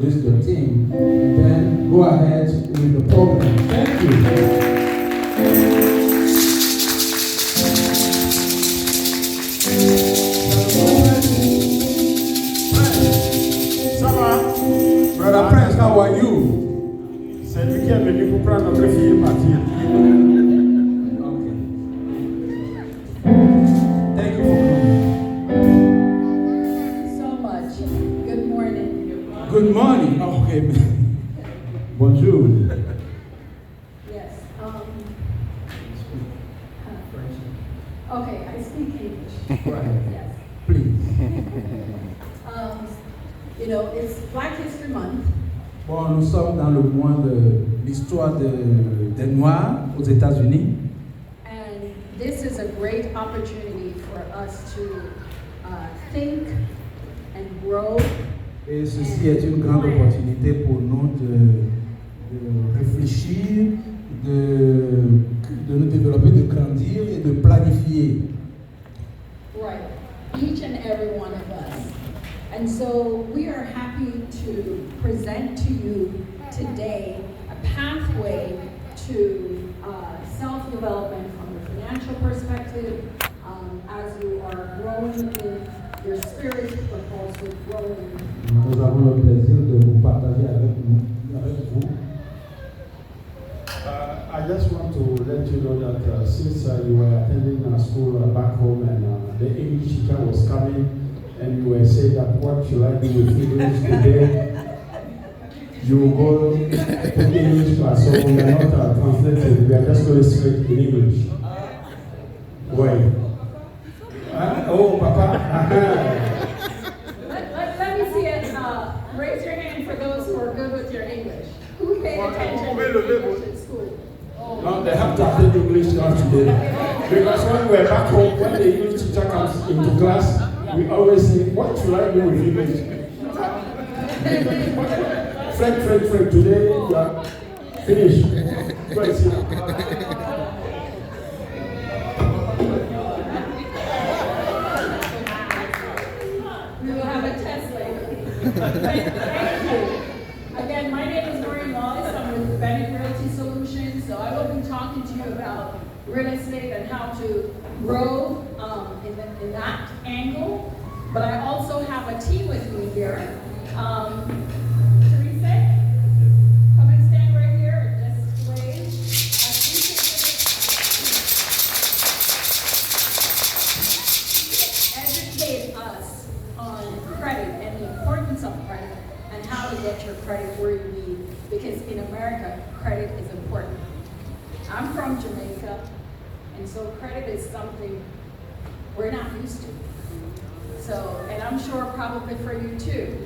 introduce the team, and then go ahead with the program. Thank you. Brother Prince, how are you? Said we can't believe you proud of the field, Martin. Okay. Thank you for coming. So much. Good morning. Good morning. Okay. Bonjour. Yes. Okay, I speak English. Go ahead. Yes. Please. You know, it's Black History Month, Bon, nous sommes dans le mois de l'histoire des Noirs aux États-Unis. and this is a great opportunity for us to think and grow. Et ceci est une grande opportunité pour nous de réfléchir, de nous développer, de grandir et de planifier. Right. Each and every one of us. And so we are happy to present to you today a pathway to self-development from a financial perspective as you are growing in your spirit, but also growing. Nous avons le plaisir de vous partager avec vous. I just want to let you know that since you were attending school back home and the English teacher was coming and you were saying that what should I do with English today, you will go to English class, so we are not translating, we are just going straight in English. Why? Oh, Papa. Let me see it. Raise your hand for those who are good with your English. Who paid attention to English in school? No, they have to attend English class today. Because when we're back home, when the English teacher comes into class, we always say, what should I do with English? Fred, today you are finished. Go and sit down. We will have a test later. Thank you. Again, my name is Noreen Wallace. I'm with Bennett Realty Solutions. So I will be talking to you about real estate and how to grow in that angle. But I also have a team with me here. Teresa, come and stand right here and just wave. Educate us on credit and the importance of credit and how to get your credit where you need, because in America, credit is important. I'm from Jamaica, and so credit is something we're not used to. So, and I'm sure probably for you too.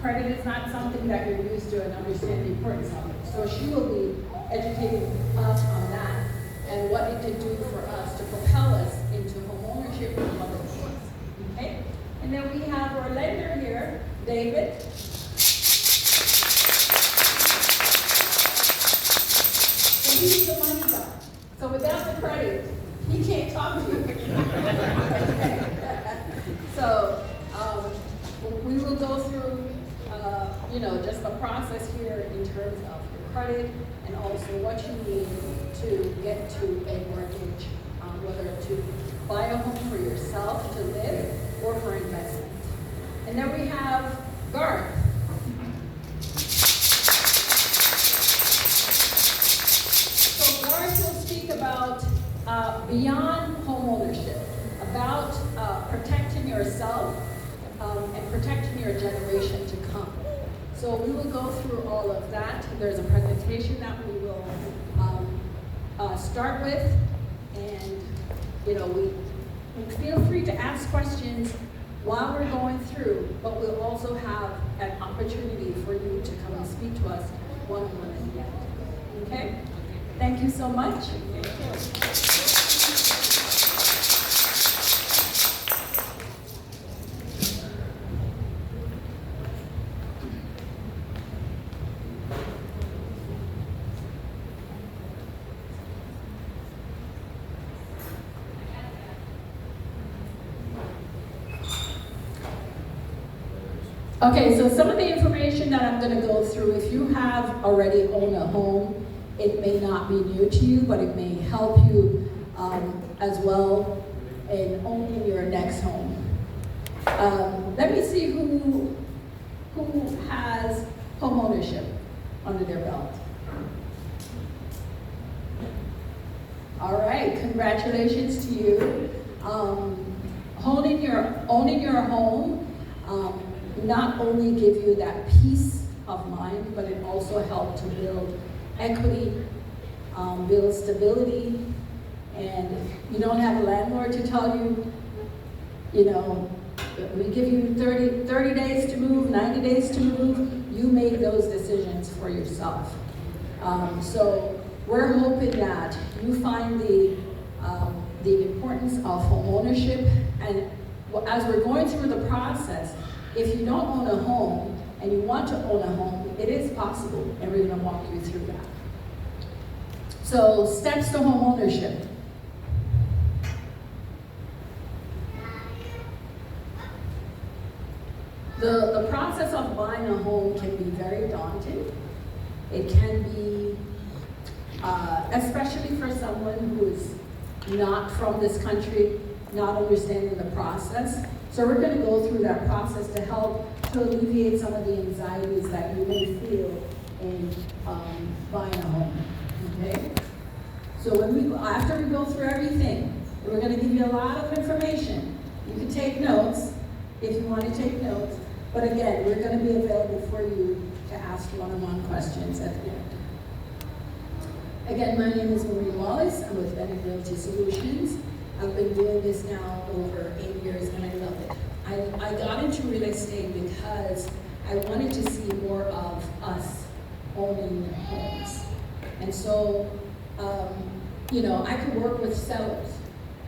Credit is not something that you're used to and understand the importance of it. So she will be educating us on that and what it can do for us to propel us into homeownership and other things. Okay? And then we have our lender here, David. So he's the money guy. So without the credit, he can't talk to you. So we will go through, just the process here in terms of your credit and also what you need to get to a mortgage, whether to buy a home for yourself to live or for investment. And then we have Garth. So Garth will speak about beyond home ownership, about protecting yourself and protecting your generation to come. So we will go through all of that. There's a presentation that we will start with, and we feel free to ask questions while we're going through, but we'll also have an opportunity for you to come and speak to us one-on-one at the end. Okay? Thank you so much. Okay, so some of the information that I'm going to go through, if you have already owned a home, it may not be new to you, but it may help you as well in owning your next home. Let me see who has home ownership under their belt. All right, congratulations to you. Owning your home not only give you that peace of mind, but it also helps to build equity, build stability, and you don't have a landlord to tell you, we give you 30 days to move, 90 days to move. You make those decisions for yourself. So we're hoping that you find the importance of home ownership, and as we're going through the process, if you don't own a home and you want to own a home, it is possible, and we're going to walk you through that. So, steps to home ownership. The process of buying a home can be very daunting. It can be, especially for someone who is not from this country, not understanding the process. So we're going to go through that process to help to alleviate some of the anxieties that you may feel in buying a home. Okay? So after we go through everything, we're going to give you a lot of information. You can take notes if you want to take notes. But again, we're going to be available for you to ask one-on-one questions at the end. Again, my name is Marie Wallace. I'm with Bennett Realty Solutions. I've been doing this now over 8 years, and I love it. I got into real estate because I wanted to see more of us owning homes. And so, I could work with sellers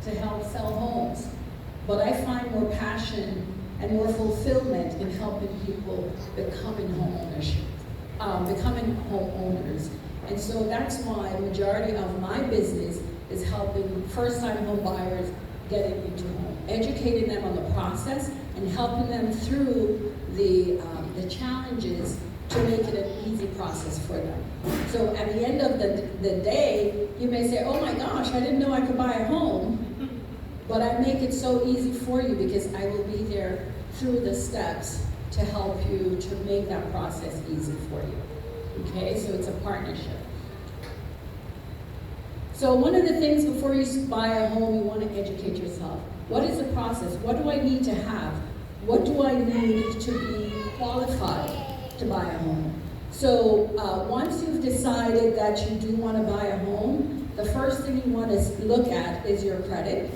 to help sell homes, but I find more passion and more fulfillment in helping people becoming homeowners. And so that's why the majority of my business is helping first-time home buyers getting into home, educating them on the process and helping them through the challenges to make it an easy process for them. So at the end of the day, you may say, oh my gosh, I didn't know I could buy a home, but I make it so easy for you because I will be there through the steps to help you to make that process easy for you. Okay, so it's a partnership. So one of the things before you buy a home, you want to educate yourself. What is the process? What do I need to have? What do I need to be qualified to buy a home? So once you've decided that you do want to buy a home, the first thing you want to look at is your credit.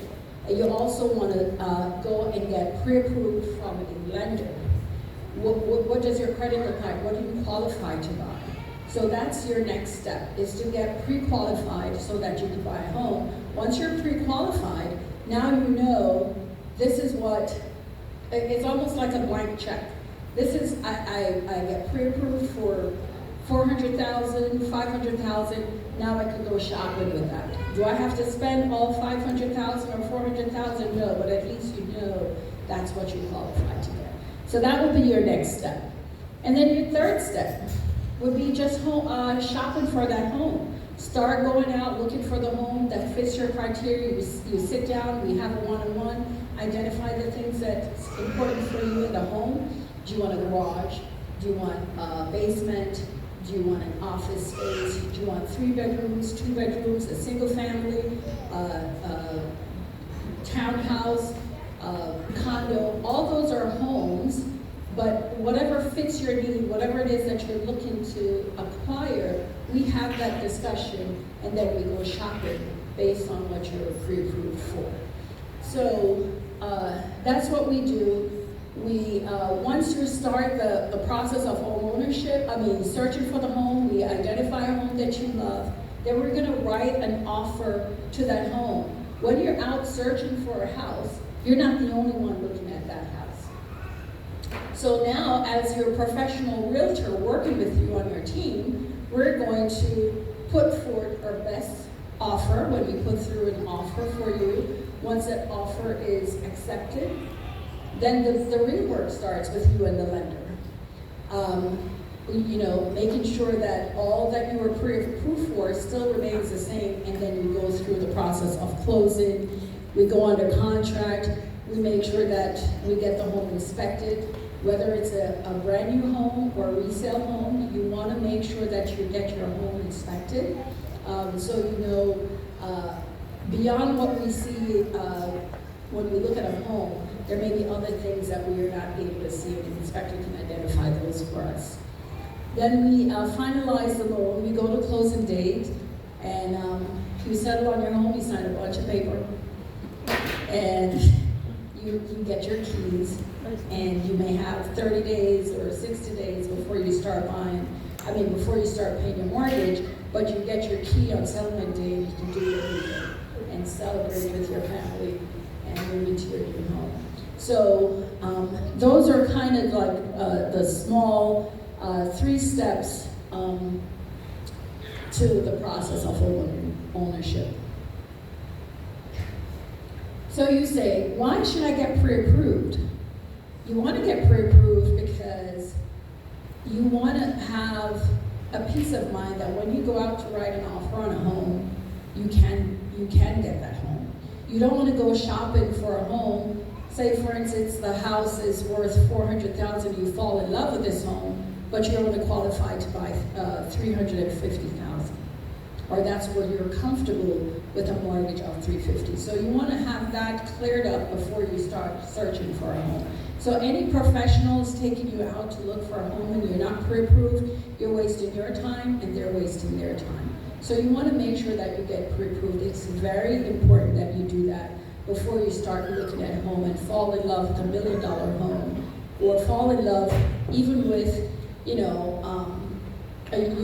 And you also want to go and get pre-approved from a lender. What does your credit look like? What are you qualified to buy? So that's your next step, is to get pre-qualified so that you can buy a home. Once you're pre-qualified, now you know this is what, it's almost like a blank check. This is, I get pre-approved for $400,000, $500,000, now I can go shopping with that. Do I have to spend all $500,000 or $400,000? No, but at least you know that's what you qualify to get. So that would be your next step. And then your third step would be just shopping for that home. Start going out looking for the home that fits your criteria. You sit down, we have a one-on-one, identify the things that's important for you in the home. Do you want a garage? Do you want a basement? Do you want an office space? Do you want 3 bedrooms, 2 bedrooms, a single family, townhouse, condo? All those are homes. But whatever fits your need, whatever it is that you're looking to acquire, we have that discussion and then we go shopping based on what you're pre-approved for. So that's what we do. We once you start the process of home ownership, searching for the home, we identify a home that you love, then we're gonna write an offer to that home. When you're out searching for a house, you're not the only one looking at that house. So now, as your professional realtor working with you on your team, we're going to put forth our best offer when we put through an offer for you. Once that offer is accepted, then the real work starts with you and the lender. Making sure that all that you were pre-approved for still remains the same, and then you go through the process of closing. We go under contract. We make sure that we get the home inspected. Whether it's a brand new home or a resale home, you want to make sure that you get your home inspected. So beyond what we see when we look at a home, there may be other things that we are not able to see, and the inspector can identify those for us. Then we finalize the loan. We go to closing date, and you settle on your home. You sign a bunch of paper, and you get your keys, and you may have 30 days or 60 days before you start before you start paying your mortgage, but you get your key on settlement day, and you can do everything and celebrate with your family and move into your new home. So those are kind of like the small 3 steps to the process of home ownership. So you say, why should I get pre-approved? You want to get pre-approved because you want to have a peace of mind that when you go out to write an offer on a home, you can get that home. You don't want to go shopping for a home. Say, for instance, the house is worth $400,000. You fall in love with this home, but you're only qualified to buy $350,000, or that's where you're comfortable with a mortgage of $350,000. So you want to have that cleared up before you start searching for a home. So any professionals taking you out to look for a home and you're not pre-approved, you're wasting your time and they're wasting their time. So you want to make sure that you get pre-approved. It's very important that you do that before you start looking at a home and fall in love with $1 million home, or fall in love even with, you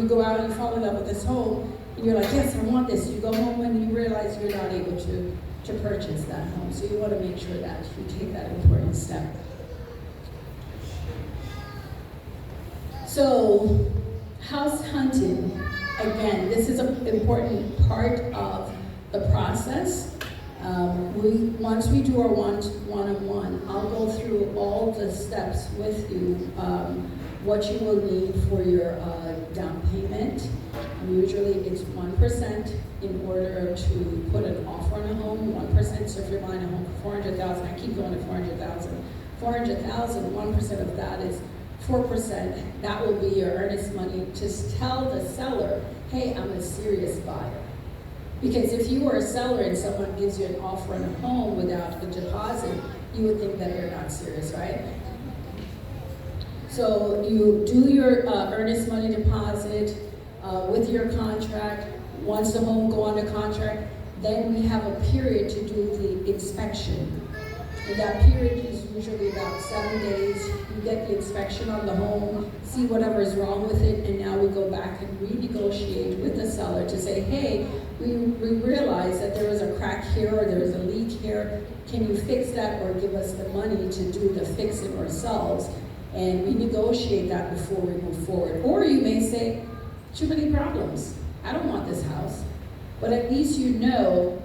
go out and you fall in love with this home, and you're like, yes, I want this. You go home and you realize you're not able to purchase that home. So you want to make sure that you take that important step. So, house hunting, again, this is an important part of the process. Once we do our one-on-one, I'll go through all the steps with you, what you will need for your down payment. Usually it's 1% in order to put an offer on a home, 1%. So if you're buying a home for $400,000, I keep going to $400,000. $400,000, 1% of that is 4%. That will be your earnest money to tell the seller, hey, I'm a serious buyer. Because if you are a seller and someone gives you an offer on a home without a deposit, you would think that they're not serious, right? So you do your earnest money deposit with your contract. Once the home go under contract, then we have a period to do the inspection. And that period is usually about 7 days. You get the inspection on the home, see whatever is wrong with it, and now we go back and renegotiate with the seller to say, hey, we realize that there is a crack here or there is a leak here. Can you fix that or give us the money to do the fixing ourselves? And we negotiate that before we move forward. Or you may say, too many problems. I don't want this house. But at least you know,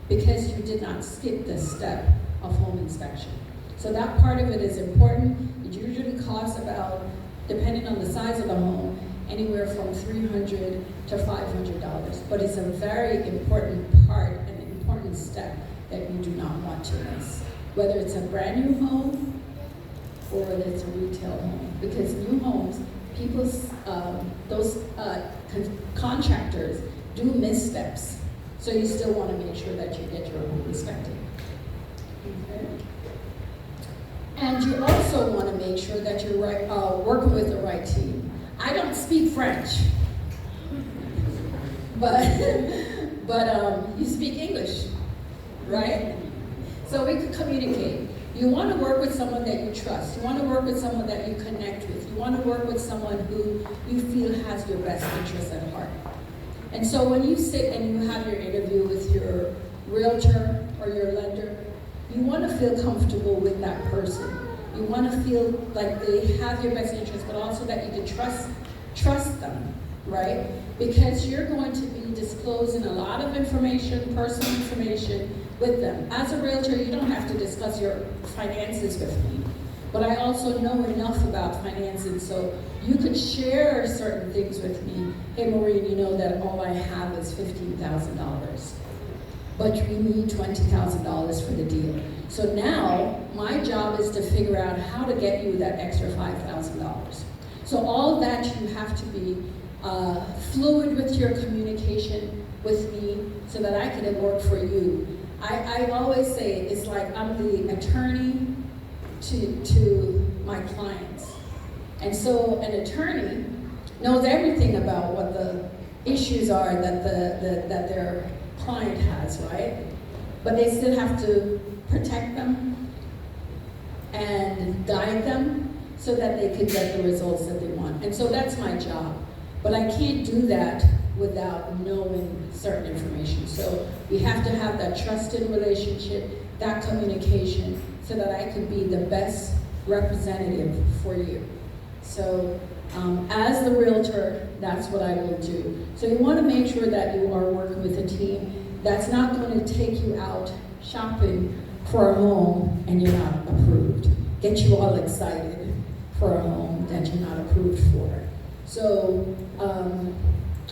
because you did not skip this step of home inspection. So that part of it is important. It usually costs about, depending on the size of the home, anywhere from $300 to $500. But it's a very important part and an important step that you do not want to miss. Whether it's a brand new home or whether it's a retail home. Because new homes, contractors do missteps. So you still want to make sure that you get your home inspected. Okay. And you also want to make sure that you're working with the right team. I don't speak French, but you speak English, right? So we can communicate. You want to work with someone that you trust. You want to work with someone that you connect with. You want to work with someone who you feel has your best interests at heart. And so when you sit and you have your interview with your realtor or your lender, you want to feel comfortable with that person. You want to feel like they have your best interest, but also that you can trust them, right? Because you're going to be disclosing a lot of information, personal information with them. As a realtor, you don't have to discuss your finances with me. but I also know enough about financing, so you could share certain things with me. Hey, Maureen, you know that all I have is $15,000, but we need $20,000 for the deal. So now, my job is to figure out how to get you that extra $5,000. So all of that, you have to be fluid with your communication with me so that I can work for you. I always say it's like I'm the attorney to my clients. And so an attorney knows everything about what the issues are that that their client has, right? But they still have to protect them and guide them so that they can get the results that they want. And so that's my job. But I can't do that without knowing certain information. So we have to have that trusted relationship, that communication, so that I can be the best representative for you. So as the realtor, that's what I will do. So you want to make sure that you are working with a team that's not going to take you out shopping for a home and you're not approved. Get you all excited for a home that you're not approved for. So,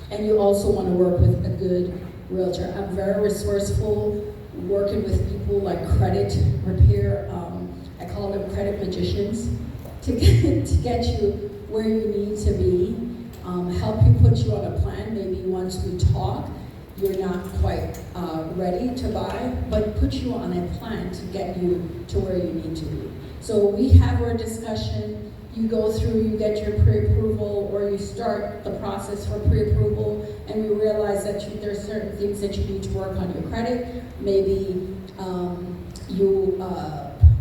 and you also want to work with a good realtor. I'm very resourceful, working with people like credit repair. I call them credit magicians, to get you where you need to be, help you put you on a plan. Maybe once we talk, you're not quite ready to buy, but put you on a plan to get you to where you need to be. So we have our discussion. You go through, you get your pre-approval, or you start the process for pre-approval, and we realize that there's certain things that you need to work on your credit, maybe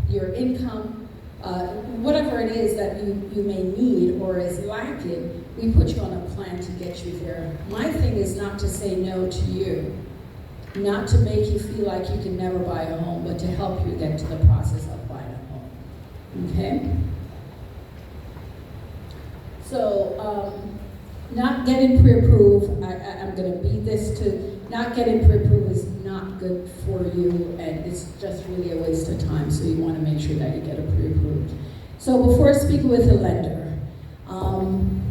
your income, whatever it is that you may need or is lacking, we put you on a plan to get you there. My thing is not to say no to you, not to make you feel like you can never buy a home, but to help you get to the process of buying a home, okay? So, not getting pre-approved, I'm going to beat this to, not getting pre-approved is not good for you, and it's just really a waste of time, so you want to make sure that you get a pre-approved. So before speaking with a lender,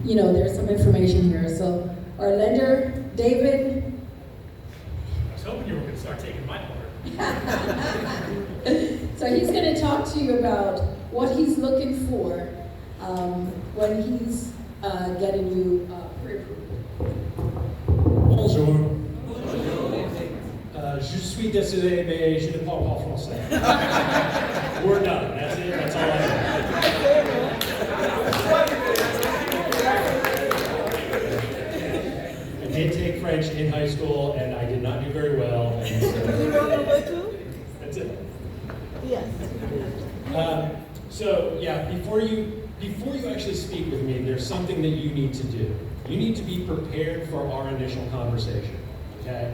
you know, there's some information here. So our lender, David. I was hoping you were going to start taking my part. So he's going to talk to you about what he's looking for when he's getting you pre-approved. Bonjour. Je suis désolé, mais je ne parle pas français. We're done. That's it. That's all I have. I did take French in high school, and I did not do very well. And so, that's it. Yes. So yeah, before you actually speak with me, there's something that you need to do. You need to be prepared for our initial conversation. Okay?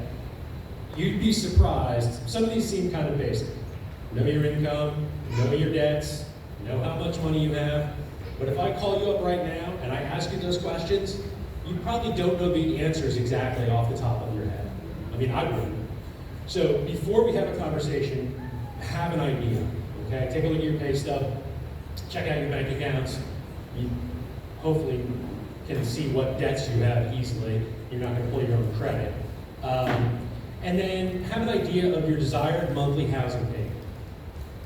You'd be surprised. Some of these seem kind of basic. Know your income, know your debts, know how much money you have. But if I call you up right now and I ask you those questions, you probably don't know the answers exactly off the top of your head. I mean, I wouldn't. So before we have a conversation, have an idea. Okay? Take a look at your pay stub, check out your bank accounts. You hopefully can see what debts you have easily. You're not going to pull your own credit. And then have an idea of your desired monthly housing payment.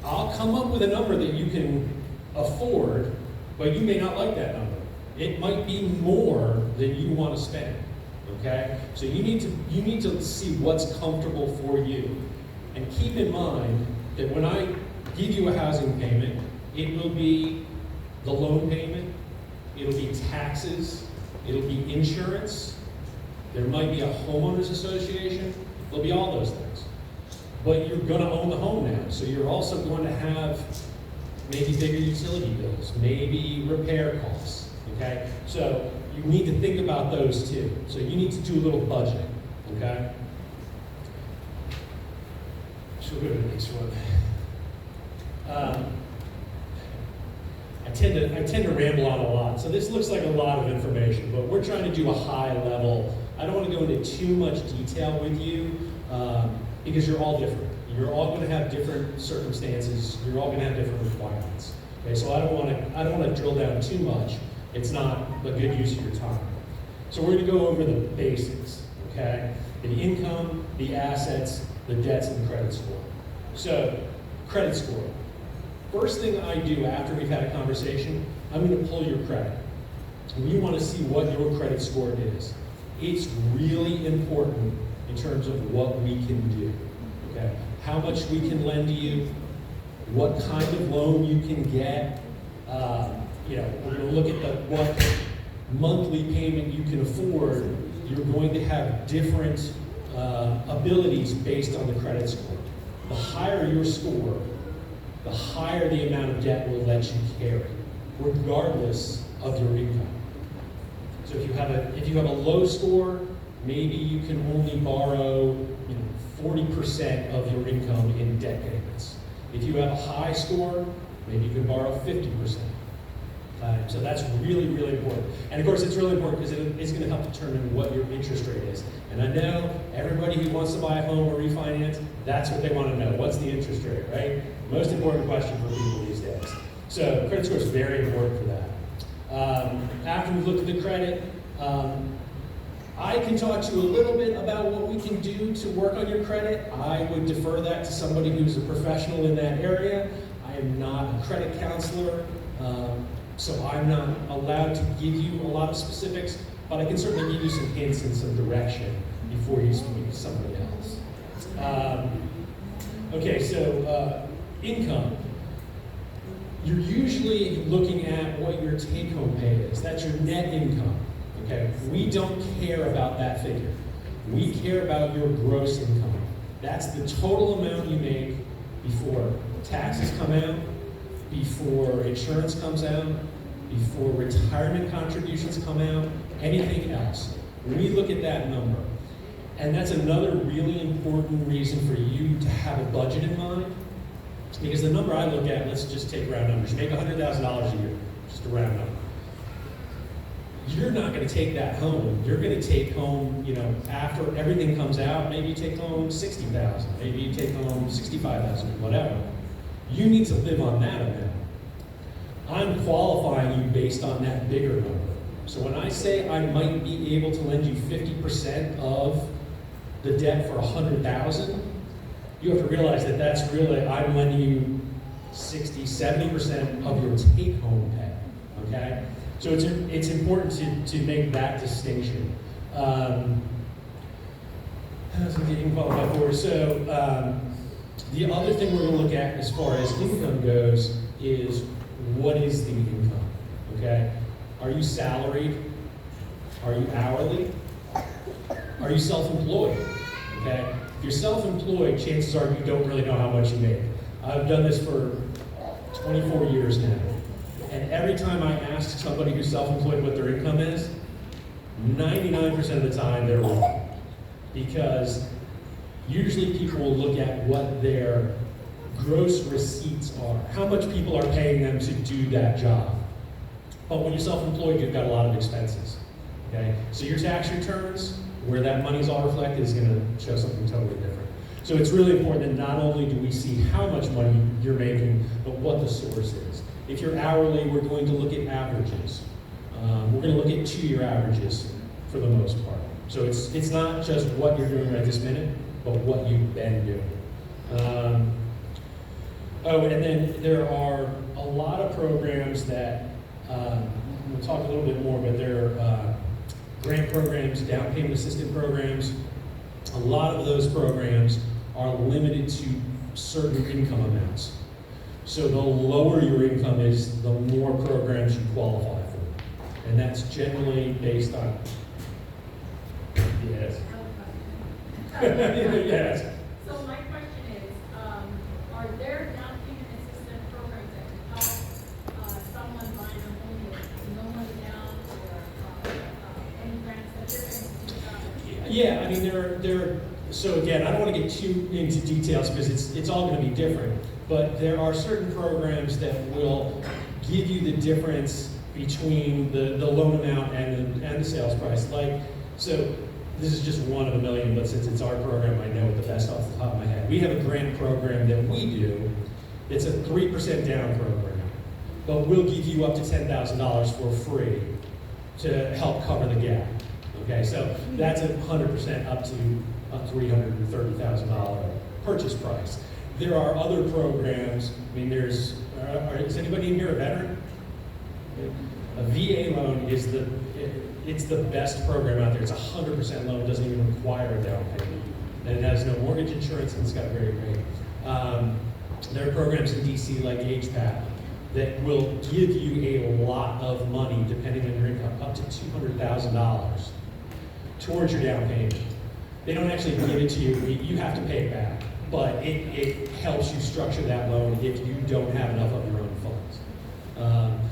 I'll come up with a number that you can afford, but you may not like that number. It might be more than you want to spend. Okay? So you need to see what's comfortable for you. And keep in mind that when I give you a housing payment, it will be the loan payment, it'll be taxes, it'll be insurance, there might be a homeowners association, there'll be all those things. But you're going to own the home now, so you're also going to have maybe bigger utility bills, maybe repair costs, okay? So you need to think about those too. So you need to do a little budgeting, okay? So we'll go to the next one. I tend to ramble on a lot, so this looks like a lot of information, but we're trying to do a high level. I don't want to go into too much detail with you because you're all different. You're all going to have different circumstances. You're all going to have different requirements. Okay, so I don't want to drill down too much. It's not a good use of your time. So we're going to go over the basics, okay? The income, the assets, the debts, and the credit score. So, credit score. First thing I do after we've had a conversation, I'm going to pull your credit. We want to see what your credit score is. It's really important in terms of what we can do, okay? How much we can lend to you, what kind of loan you can get. We're going to look at what monthly payment you can afford. You're going to have different abilities based on the credit score. The higher your score, the higher the amount of debt we'll let you carry, regardless of your income. So if you have a low score, maybe you can only borrow 40% of your income in debt payments. If you have a high score, maybe you can borrow 50%. So that's really, really important. And of course, it's really important because it's going to help determine what your interest rate is. And I know everybody who wants to buy a home or refinance, that's what they want to know. What's the interest rate, right? Most important question for people these days. So credit score is very important for that. After we've looked at the credit, I can talk to you a little bit about what we can do to work on your credit. I would defer that to somebody who's a professional in that area. I am not a credit counselor, so I'm not allowed to give you a lot of specifics, but I can certainly give you some hints and some direction before you speak to somebody else. Okay, so income. You're usually looking at what your take-home pay is. That's your net income. Okay, we don't care about that figure. We care about your gross income. That's the total amount you make before taxes come out, before insurance comes out, before retirement contributions come out, anything else. We look at that number. And that's another really important reason for you to have a budget in mind. Because the number I look at, let's just take round numbers. You make $100,000 a year, just a round number. You're not going to take that home. You're going to take home, after everything comes out, maybe you take home $60,000, maybe you take home $65,000, whatever. You need to live on that amount. I'm qualifying you based on that bigger number. So when I say I might be able to lend you 50% of the debt for $100,000, you have to realize that that's really, I'm lending you 60, 70% of your take-home pay, okay? So it's important to make that distinction. How's it getting qualified for? So the other thing we're going to look at as far as income goes is what is the income, okay? Are you salaried? Are you hourly? Are you self-employed, okay? If you're self-employed, chances are you don't really know how much you make. I've done this for 24 years now. And every time I ask somebody who's self-employed what their income is, 99% of the time they're wrong. Because usually people will look at what their gross receipts are, how much people are paying them to do that job. But when you're self-employed, you've got a lot of expenses, okay? So your tax returns, where that money's all reflected, is going to show something totally different. So it's really important that not only do we see how much money you're making, but what the source is. If you're hourly, we're going to look at averages. We're going to look at 2-year averages for the most part. So it's not just what you're doing right this minute, but what you've been doing. And then there are a lot of programs that, we'll talk a little bit more, but there are grant programs, down payment assistance programs. A lot of those programs are limited to certain income amounts. So the lower your income is, the more programs you qualify for. And that's generally based on, yes. Yes. So my question is, are there down payment assistance programs that help someone buying a home with no money down, or any grants that they're Yeah, I mean, there. So again, I don't want to get too into details because it's all going to be different. But there are certain programs that will give you the difference between the loan amount and the sales price. So this is just one of a million, but since it's our program, I know it the best off the top of my head. We have a grant program that we do. It's a 3% down program. but we'll give you up to $10,000 for free to help cover the gap. Okay, so that's 100% up to a $330,000 purchase price. There are other programs. I mean, is anybody in here a veteran? A VA loan is the best program out there. It's 100% loan. It doesn't even require a down payment, and it has no mortgage insurance, and it's got a great rate. There are programs in DC like HPAP that will give you a lot of money, depending on your income, up to $200,000 towards your down payment. They don't actually give it to you. You have to pay it back, but it helps you structure that loan if you don't have enough of your own funds.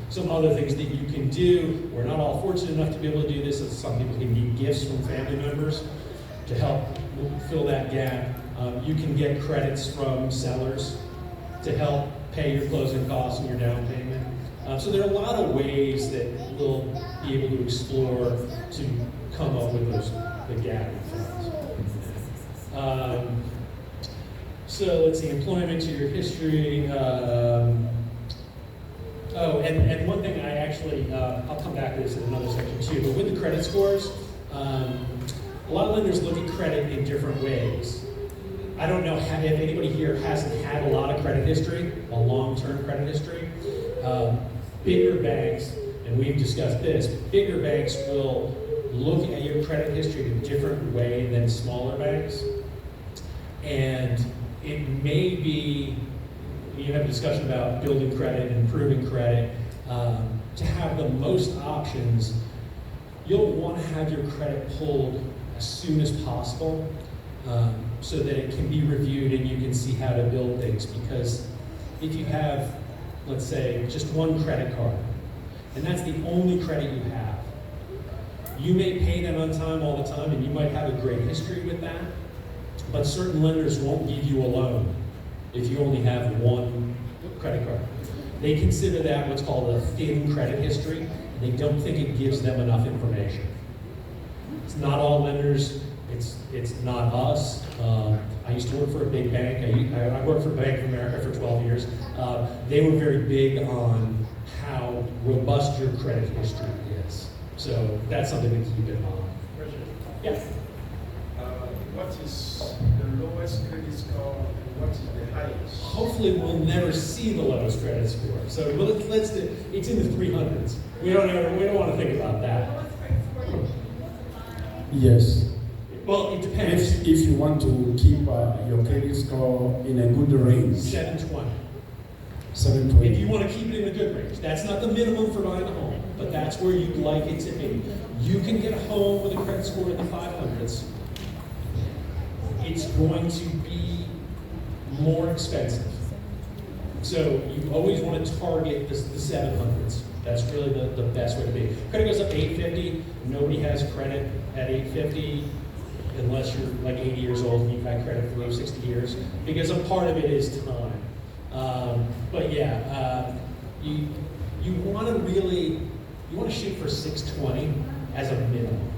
Some other things that you can do, we're not all fortunate enough to be able to do this, so some people can get gifts from family members to help fill that gap. You can get credits from sellers to help pay your closing costs and your down payment. So there are a lot of ways that we'll be able to explore to come up with the gap in funds. So let's see, employment to your history. And one thing I actually, I'll come back to this in another section too, but with the credit scores, a lot of lenders look at credit in different ways. I don't know if anybody here hasn't had a lot of credit history, a long-term credit history. Bigger banks, and we've discussed this, bigger banks will look at your credit history in a different way than smaller banks. And it may be, you have a discussion about building credit and improving credit. To have the most options, you'll want to have your credit pulled as soon as possible so that it can be reviewed and you can see how to build things. Because if you have, let's say, just one credit card, and that's the only credit you have, you may pay them on time all the time, and you might have a great history with that, but certain lenders won't give you a loan if you only have one credit card. They consider that what's called a thin credit history, and they don't think it gives them enough information. It's not all lenders, it's not us. I used to work for a big bank. I worked for Bank of America for 12 years. They were very big on how robust your credit history is. So that's something to keep in mind. Yeah. What is the lowest credit score and what is the highest? Hopefully we'll never see the lowest credit score. So let's do, it's in the 300s. We don't want to think about that. What's credit score you need? Yes. Well, it depends. If you want to keep your credit score in a good range, 720. 720. If you want to keep it in a good range, that's not the minimum for buying a home, but that's where you'd like it to be. You can get a home with a credit score in the 500s. It's going to be more expensive. So you always want to target the 700s. That's really the best way to be. Credit goes up to 850. Nobody has credit at 850 unless you're like 80 years old and you've had credit for 60 years, because a part of it is time. But yeah, you want to shoot for 620 as a minimum,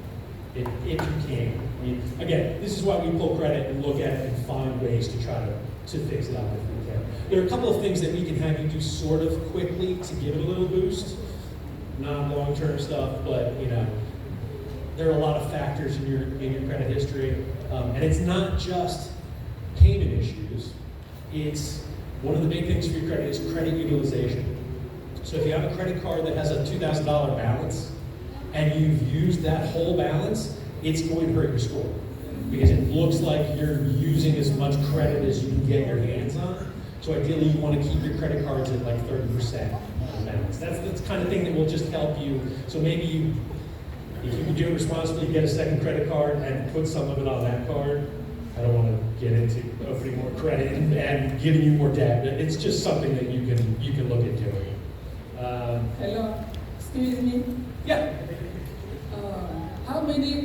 if you can. I mean, again, this is why we pull credit and look at it and find ways to try to fix it up if we can. There are a couple of things that we can have you do sort of quickly to give it a little boost. Not long-term stuff, but there are a lot of factors in your credit history, and it's not just payment issues. It's one of the big things for your credit is credit utilization. So if you have a credit card that has a $2,000 balance and you've used that whole balance, it's going to hurt your score because it looks like you're using as much credit as you can get your hands on. So ideally, you want to keep your credit cards at like 30% balance. That's the kind of thing that will just help you. So maybe if you can do it responsibly, get a second credit card and put some of it on that card. I don't want to get into opening more credit and giving you more debt. It's just something that you can look at doing. Hello, excuse me. Yeah. How many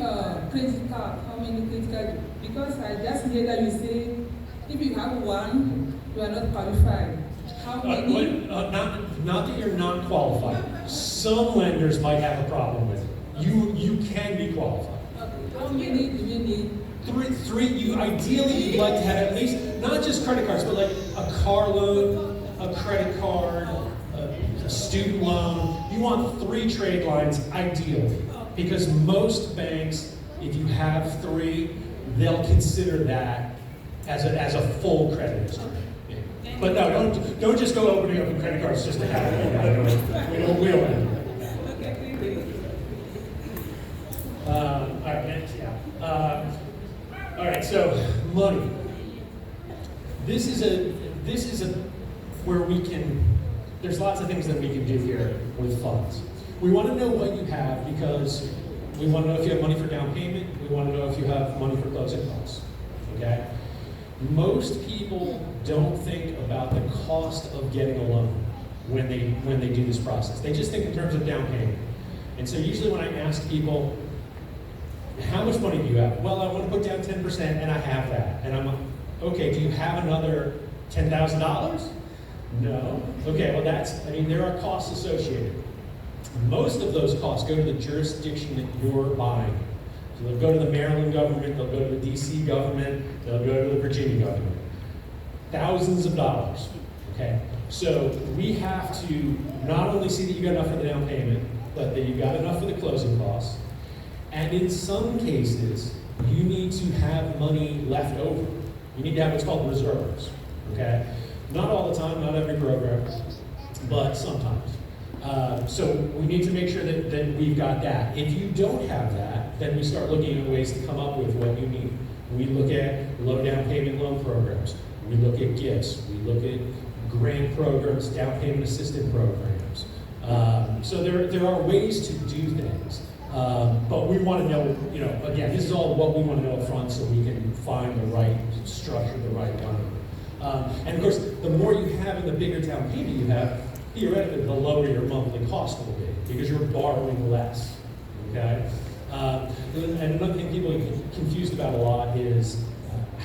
credit cards? Because I just hear that you say if you have one, you are not qualified. How many? Not that you're not qualified. Some lenders might have a problem with it. You can be qualified. How many do you need? Three. Ideally, you'd like to have at least not just credit cards, but like a car loan, a credit card, a student loan. You want 3 trade lines ideally, because most banks, if you have 3, they'll consider that as a full credit history. But no, don't just go opening up credit cards just to have it. We don't. All right, next, yeah. All right, so money. This is a where we can. There's lots of things that we can do here with funds. We want to know what you have because we want to know if you have money for down payment. We want to know if you have money for closing costs. Okay. Most people don't think about the cost of getting a loan when they do this process. They just think in terms of down payment. And so usually when I ask people, how much money do you have? Well, I want to put down 10% and I have that. And I'm like, okay, do you have another $10,000? No. Okay, well there are costs associated. Most of those costs go to the jurisdiction that you're buying. So they'll go to the Maryland government, they'll go to the DC government, they'll go to the Virginia government. Thousands of dollars, okay? So we have to not only see that you got enough for the down payment, but that you got enough for the closing costs. And in some cases, you need to have money left over. You need to have what's called reserves, okay? Not all the time, not every program, but sometimes. So we need to make sure that we've got that. If you don't have that, then we start looking at ways to come up with what you need. We look at low down payment loan programs. We look at gifts. We look at grant programs, down payment assistance programs. So there are ways to do things. But we want to know, again, this is all what we want to know up front so we can find the right structure, the right one. And of course, the more you have and the bigger down payment you have, theoretically, the lower your monthly cost will be because you're borrowing less, okay? And another thing people get confused about a lot is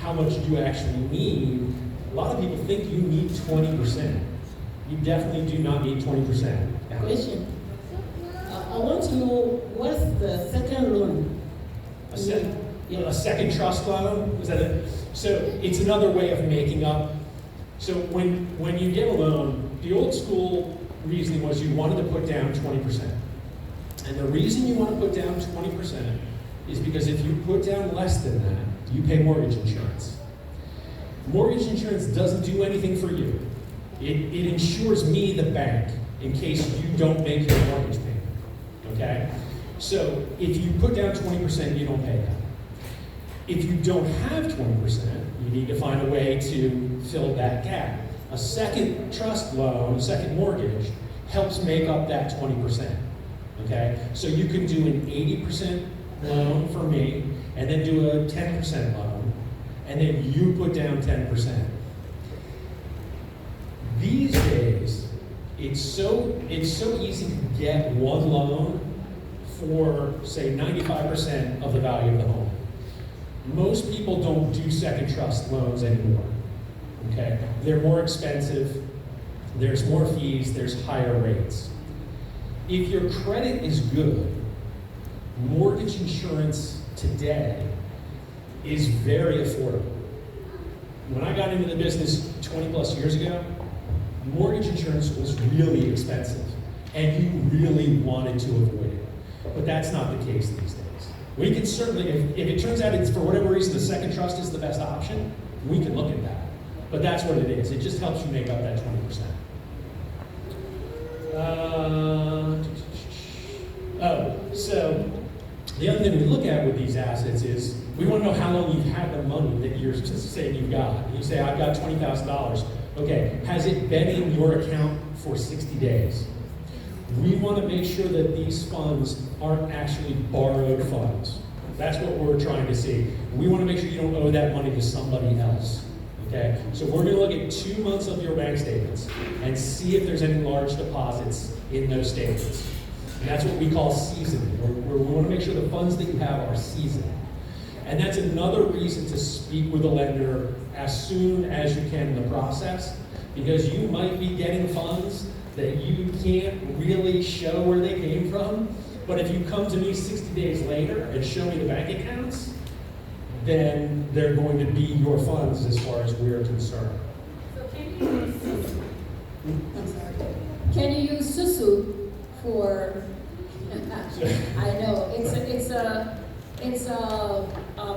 how much do you actually need. A lot of people think you need 20%. You definitely do not need 20%. Question. I want to know what's the second loan? A second trust loan? Is that it? So it's another way of making up. So when you get a loan, the old school reasoning was you wanted to put down 20%. And the reason you want to put down 20% is because if you put down less than that, you pay mortgage insurance. Mortgage insurance doesn't do anything for you. It insures me, the bank, in case you don't make your mortgage payment. Okay? So if you put down 20%, you don't pay that. If you don't have 20%, you need to find a way to fill that gap. A second trust loan, a second mortgage, helps make up that 20%. Okay? So you can do an 80% loan for me, and then do a 10% loan, and then you put down 10%. These days, it's so easy to get one loan for, say, 95% of the value of the home. Most people don't do second trust loans anymore. Okay? They're more expensive, there's more fees, there's higher rates. If your credit is good, mortgage insurance today is very affordable. When I got into the business 20 plus years ago, mortgage insurance was really expensive, and you really wanted to avoid it. But that's not the case these days. We can certainly, if it turns out it's for whatever reason the second trust is the best option, we can look at that. But that's what it is. It just helps you make up that 20%. So the other thing we look at with these assets is we want to know how long you've had the money that you're saying you've got. You say, I've got $20,000. Okay, has it been in your account for 60 days? We want to make sure that these funds aren't actually borrowed funds. That's what we're trying to see. We want to make sure you don't owe that money to somebody else. Okay? So we're going to look at 2 months of your bank statements and see if there's any large deposits in those statements. And that's what we call seasoning. We want to make sure the funds that you have are seasoned. And that's another reason to speak with a lender as soon as you can in the process, because you might be getting funds that you can't really show where they came from. But if you come to me 60 days later and show me the bank accounts, then they're going to be your funds as far as we're concerned. So can you assist? I'm sorry. Can you use Susu for? I know it's a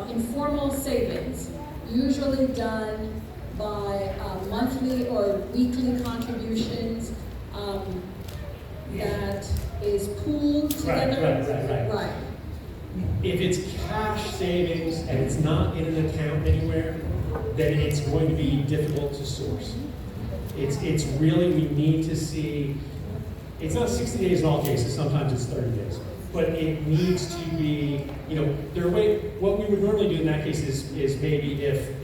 informal savings, usually done by monthly or weekly contributions that is pooled together. Right. If it's cash savings and it's not in an account anywhere, then it's going to be difficult to source. It's really, we need to see, it's not 60 days in all cases, sometimes it's 30 days. But it needs to be, what we would normally do in that case is maybe if,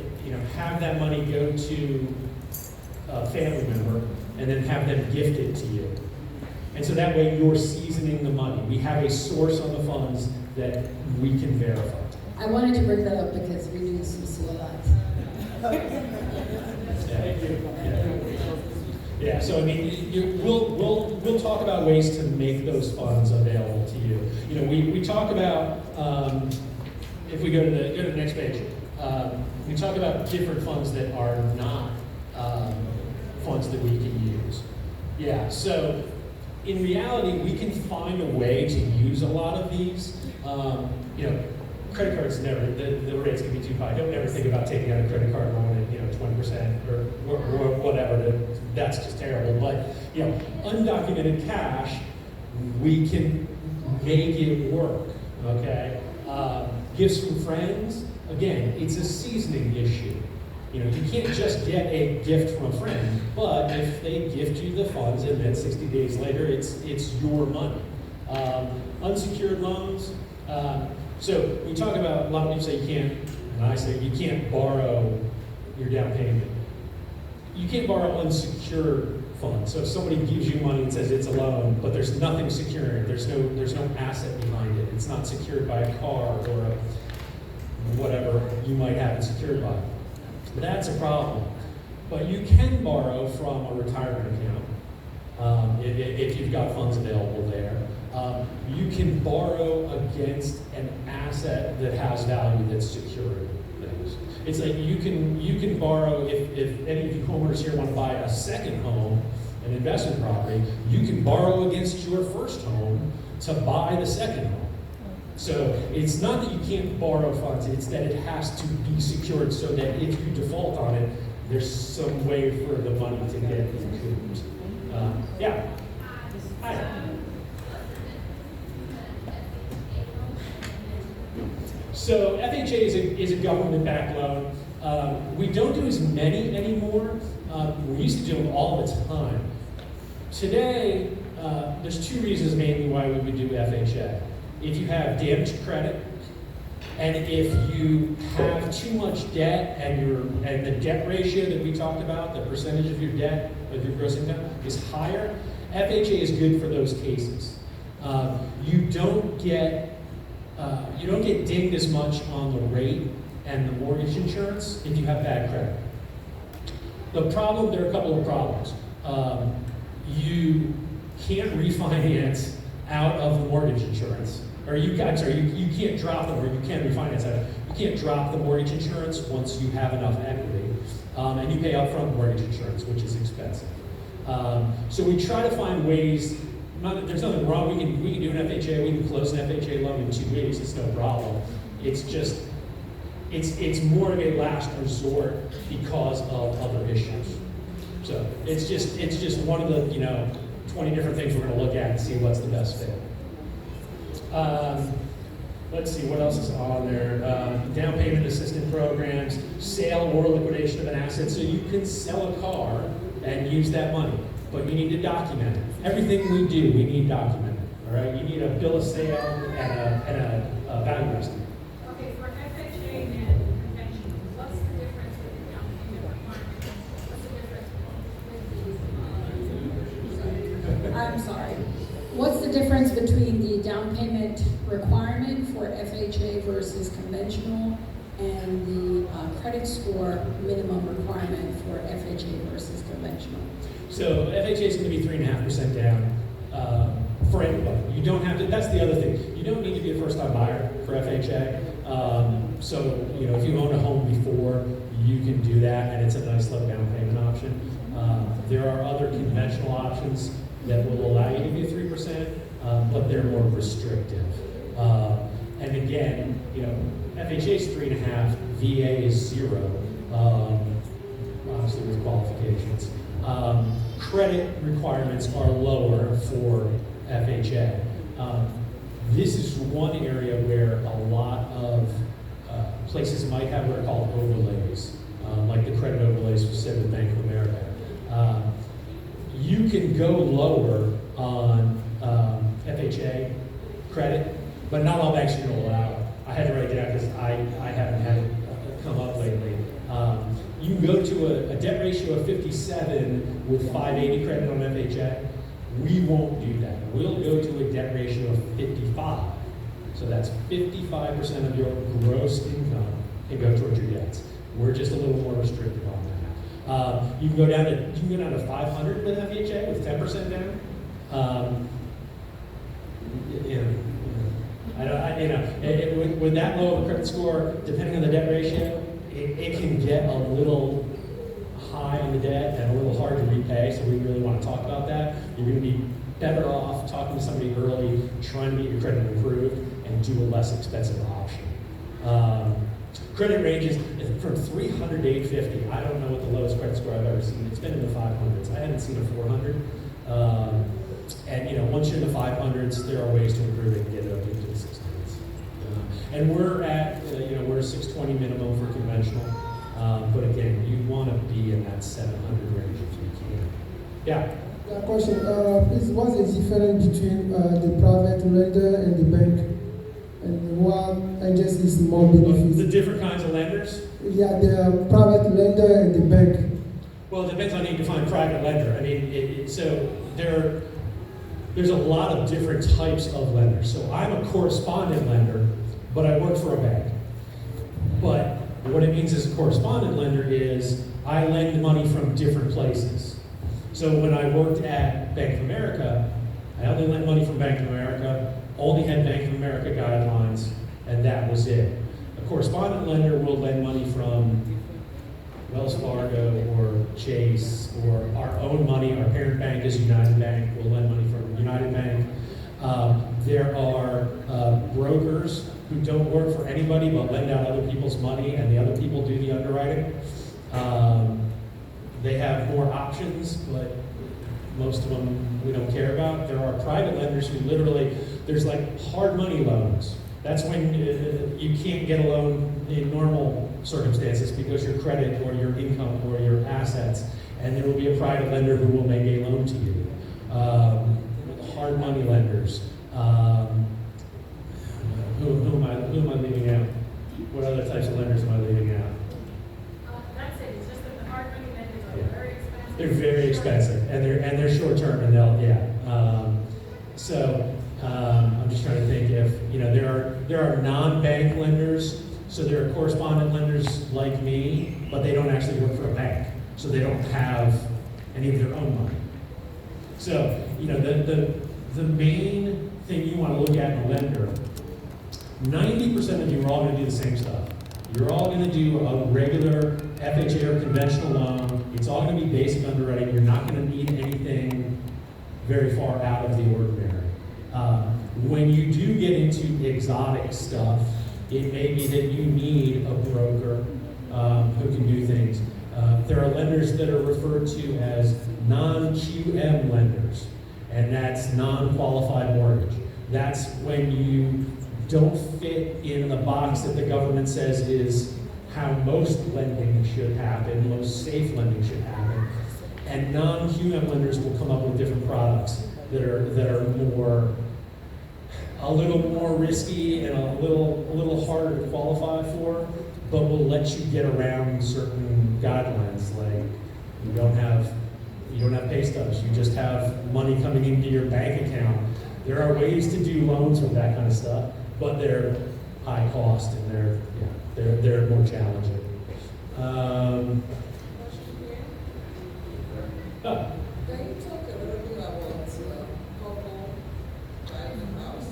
have that money go to a family member and then have them gift it to you. And so that way you're seasoning the money. We have a source on the funds that we can verify. I wanted to bring that up because we do Susu a lot. Yeah, so I mean, we'll talk about ways to make those funds available to you. We talk about, if we go to the next page, we talk about different funds that are not funds that we can use. Yeah, so in reality, we can find a way to use a lot of these. Credit cards never, the rates can be too high. Don't ever think about taking out a credit card loan at 20% or whatever. That's just terrible. But undocumented cash, we can make it work. Okay, gifts from friends. Again, it's a seasoning issue. You can't just get a gift from a friend, but if they gift you the funds and then 60 days later, it's your money. Unsecured loans. So we talk about, a lot of people say you can't, and I say you can't borrow your down payment. You can't borrow unsecured funds. So if somebody gives you money and says it's a loan, but there's nothing securing, there's no asset behind it. It's not secured by a car or whatever you might have it secured by. That's a problem. But you can borrow from a retirement account if you've got funds available there. You can borrow against an asset that has value that's secured. It's like you can borrow, if any of you homeowners here want to buy a second home, an investment property, you can borrow against your first home to buy the second home. So it's not that you can't borrow funds, it's that it has to be secured so that if you default on it, there's some way for the money to get recouped. Yeah. Hi. So FHA is a government-backed loan. We don't do as many anymore. We used to do them all the time. Today, there's two reasons mainly why we would do FHA. If you have damaged credit, and if you have too much debt and the debt ratio that we talked about, the percentage of your debt of your gross income is higher, FHA is good for those cases. You don't get dinged as much on the rate and the mortgage insurance if you have bad credit. There are a couple of problems. You can't refinance out of the mortgage insurance, or you can't drop them, or you can't refinance out. You can't drop the mortgage insurance once you have enough equity, and you pay upfront mortgage insurance, which is expensive. So we try to find ways. There's nothing wrong. We can do an FHA. We can close an FHA loan in 2 weeks. It's no problem. It's just it's more of a last resort because of other issues. So it's just one of the 20 different things we're going to look at and see what's the best fit. Let's see what else is on there. Down payment assistance programs, sale or liquidation of an asset. So you can sell a car and use that money, but you need to document it. Everything we do, we need documented. All right, you need a bill of sale and a value estimate. Okay, for FHA and conventional, what's the difference with the down payment requirement? What's the difference? I'm sorry. What's the difference between the down payment requirement for FHA versus conventional and the credit score minimum requirement for FHA versus conventional? So FHA is going to be 3.5% down for anybody. You don't have to. That's the other thing. You don't need to be a first-time buyer for FHA. So if you owned a home before, you can do that, and it's a nice low down payment option. There are other conventional options. that will allow you to be 3%, but they're more restrictive. And again, FHA is 3.5, VA is 0, obviously with qualifications. Credit requirements are lower for FHA. This is one area where a lot of places might have what are called overlays, like the credit overlays we said with Bank of America. You can go lower on FHA credit, but not all banks are going to allow it. I had to write it down because I haven't had it come up lately. You can go to a debt ratio of 57 with 580 credit on FHA. We won't do that. We'll go to a debt ratio of 55. So that's 55% of your gross income can go towards your debts. We're just a little more restrictive on that. You can go down to 500 with FHA with 10% down. With that low of a credit score, depending on the debt ratio, it can get a little high on the debt and a little hard to repay, so we really want to talk about that. You're going to be better off talking to somebody early, trying to get your credit improved, and do a less expensive option. Credit ranges from 300 to 850. I don't know what the lowest credit score I've ever seen. It's been in the 500s. I haven't seen a 400. And once you're in the 500s, there are ways to improve it and get it up into the 600s. And we're at, we're a 620 minimum for conventional. But again, you want to be in that 700 range if you can. Yeah? Question, please, what's the difference between the private lender and the bank? And what agency is more benefits? The different kinds of lenders? Yeah, the private lender and the bank. Well, it depends on how you define private lender. I mean, so there's a lot of different types of lenders. So I'm a correspondent lender, but I work for a bank. But what it means as a correspondent lender is I lend money from different places. So when I worked at Bank of America, I only lent money from Bank of America, only had Bank of America guidelines, and that was it. A correspondent lender will lend money from Wells Fargo or Chase or our own money. Our parent bank is United Bank. We'll lend money from United Bank. There are brokers who don't work for anybody but lend out other people's money, and the other people do the underwriting. They have more options, but most of them we don't care about. There are private lenders who literally, there's like hard money loans. That's when you can't get a loan in normal circumstances because your credit or your income or your assets, and there will be a private lender who will make a loan to you. Hard money lenders. Who am I leaving out? What other types of lenders am I leaving out? That's it. It's just that the hard money lenders are very expensive. They're very expensive, and they're short term, and I'm just trying to think if there are non-bank lenders. So there are correspondent lenders like me, but they don't actually work for a bank, so they don't have any of their own money. So the main thing you want to look at in a lender. 90% of you are all going to do the same stuff. You're all going to do a regular FHA or conventional loan. It's all going to be basic underwriting. You're not going to need anything very far out of the ordinary. When you do get into exotic stuff, it may be that you need a broker who can do things. There are lenders that are referred to as non-QM lenders, and that's non-qualified mortgage. That's when you don't fit in the box that the government says is how most lending should happen, most safe lending should happen. And non-QM lenders will come up with different products that are a little more risky and a little harder to qualify for, but will let you get around certain guidelines, like you don't have pay stubs, you just have money coming into your bank account. There are ways to do loans with that kind of stuff, but they're high cost and they're more challenging. Can you talk a little bit about couple buying a house?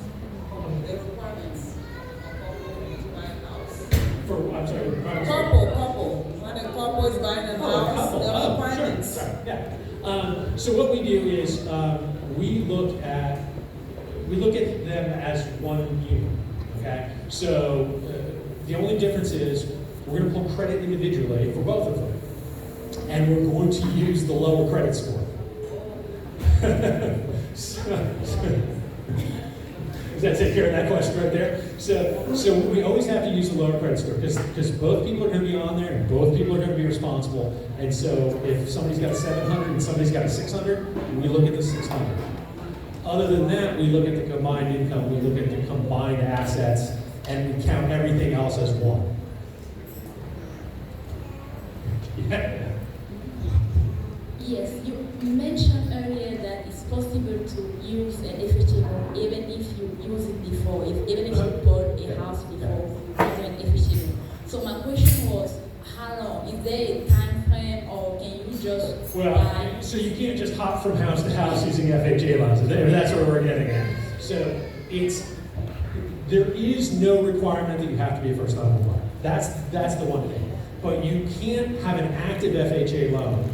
The requirements of couple to buy a house. I'm sorry. Couple. When a couple is buying a house, the requirements. Sure. Yeah. So what we do is we look at them as one unit, okay? So the only difference is we're going to pull credit individually for both of them, and we're going to use the lower credit score. Does that take care of that question right there? So we always have to use the lower credit score because both people are going to be on there and both people are going to be responsible. And so if somebody's got a 700 and somebody's got a 600, we look at the 600. Other than that, we look at the combined income, we look at the combined assets, and we count everything else as one. Yeah. Yes, you mentioned earlier that it's possible to use an FHA loan even if you use it before, even if you bought a house before using an FHA loan. So my question was, how long? Is there a time frame or can you just buy? So you can't just hop from house to house using FHA loans, if that's what we're getting at. So there is no requirement that you have to be a first-time home buyer. That's the one thing. But you can't have an active FHA loan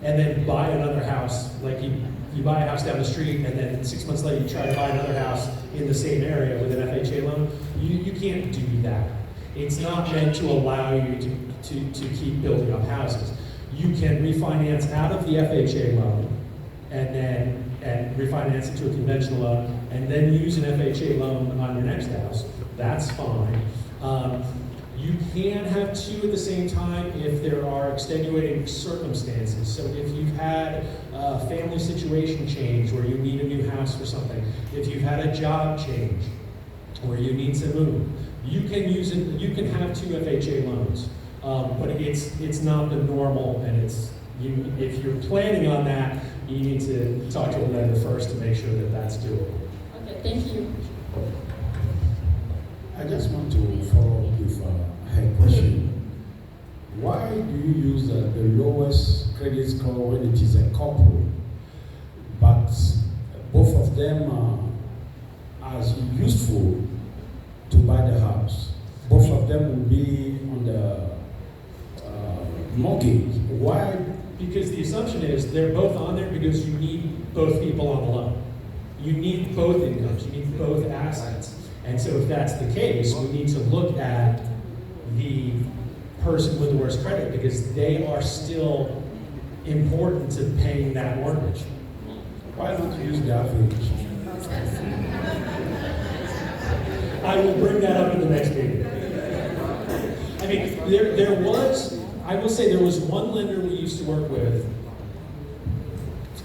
and then buy another house, like you buy a house down the street and then 6 months later you try to buy another house in the same area with an FHA loan. You can't do that. It's not meant to allow you to keep building up houses. You can refinance out of the FHA loan and refinance it to a conventional loan and then use an FHA loan on your next house. That's fine. You can have two at the same time if there are extenuating circumstances. So if you've had a family situation change where you need a new house for something, if you've had a job change where you need to move, you can use it. You can have two FHA loans, but it's not the normal. And if you're planning on that, you need to talk to a lender first to make sure that that's doable. Okay, thank you. I just want to follow up with her question. Why do you use the lowest credit score when it is a couple, but both of them are as useful to buy the house? Both of them will be on the mortgage. Why? Because the assumption is they're both on there because you need both people on the loan. You need both incomes, you need both assets. And so if that's the case, we need to look at the person with the worst credit because they are still important to paying that mortgage. Why not use the average? I will bring that up in the next meeting. I mean, I will say there was one lender we used to work with,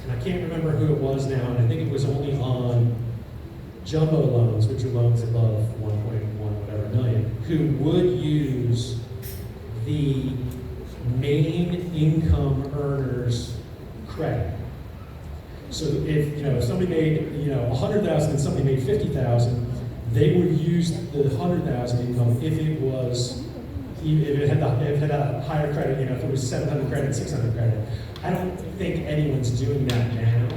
and I can't remember who it was now, and I think it was only on jumbo loans, which are loans above 1.1 million, who would use the main income earners credit. So if somebody made $100,000 and somebody made $50,000, they would use the $100,000 income if it had a higher credit. If it was 700 credit, 600 credit. I don't think anyone's doing that now.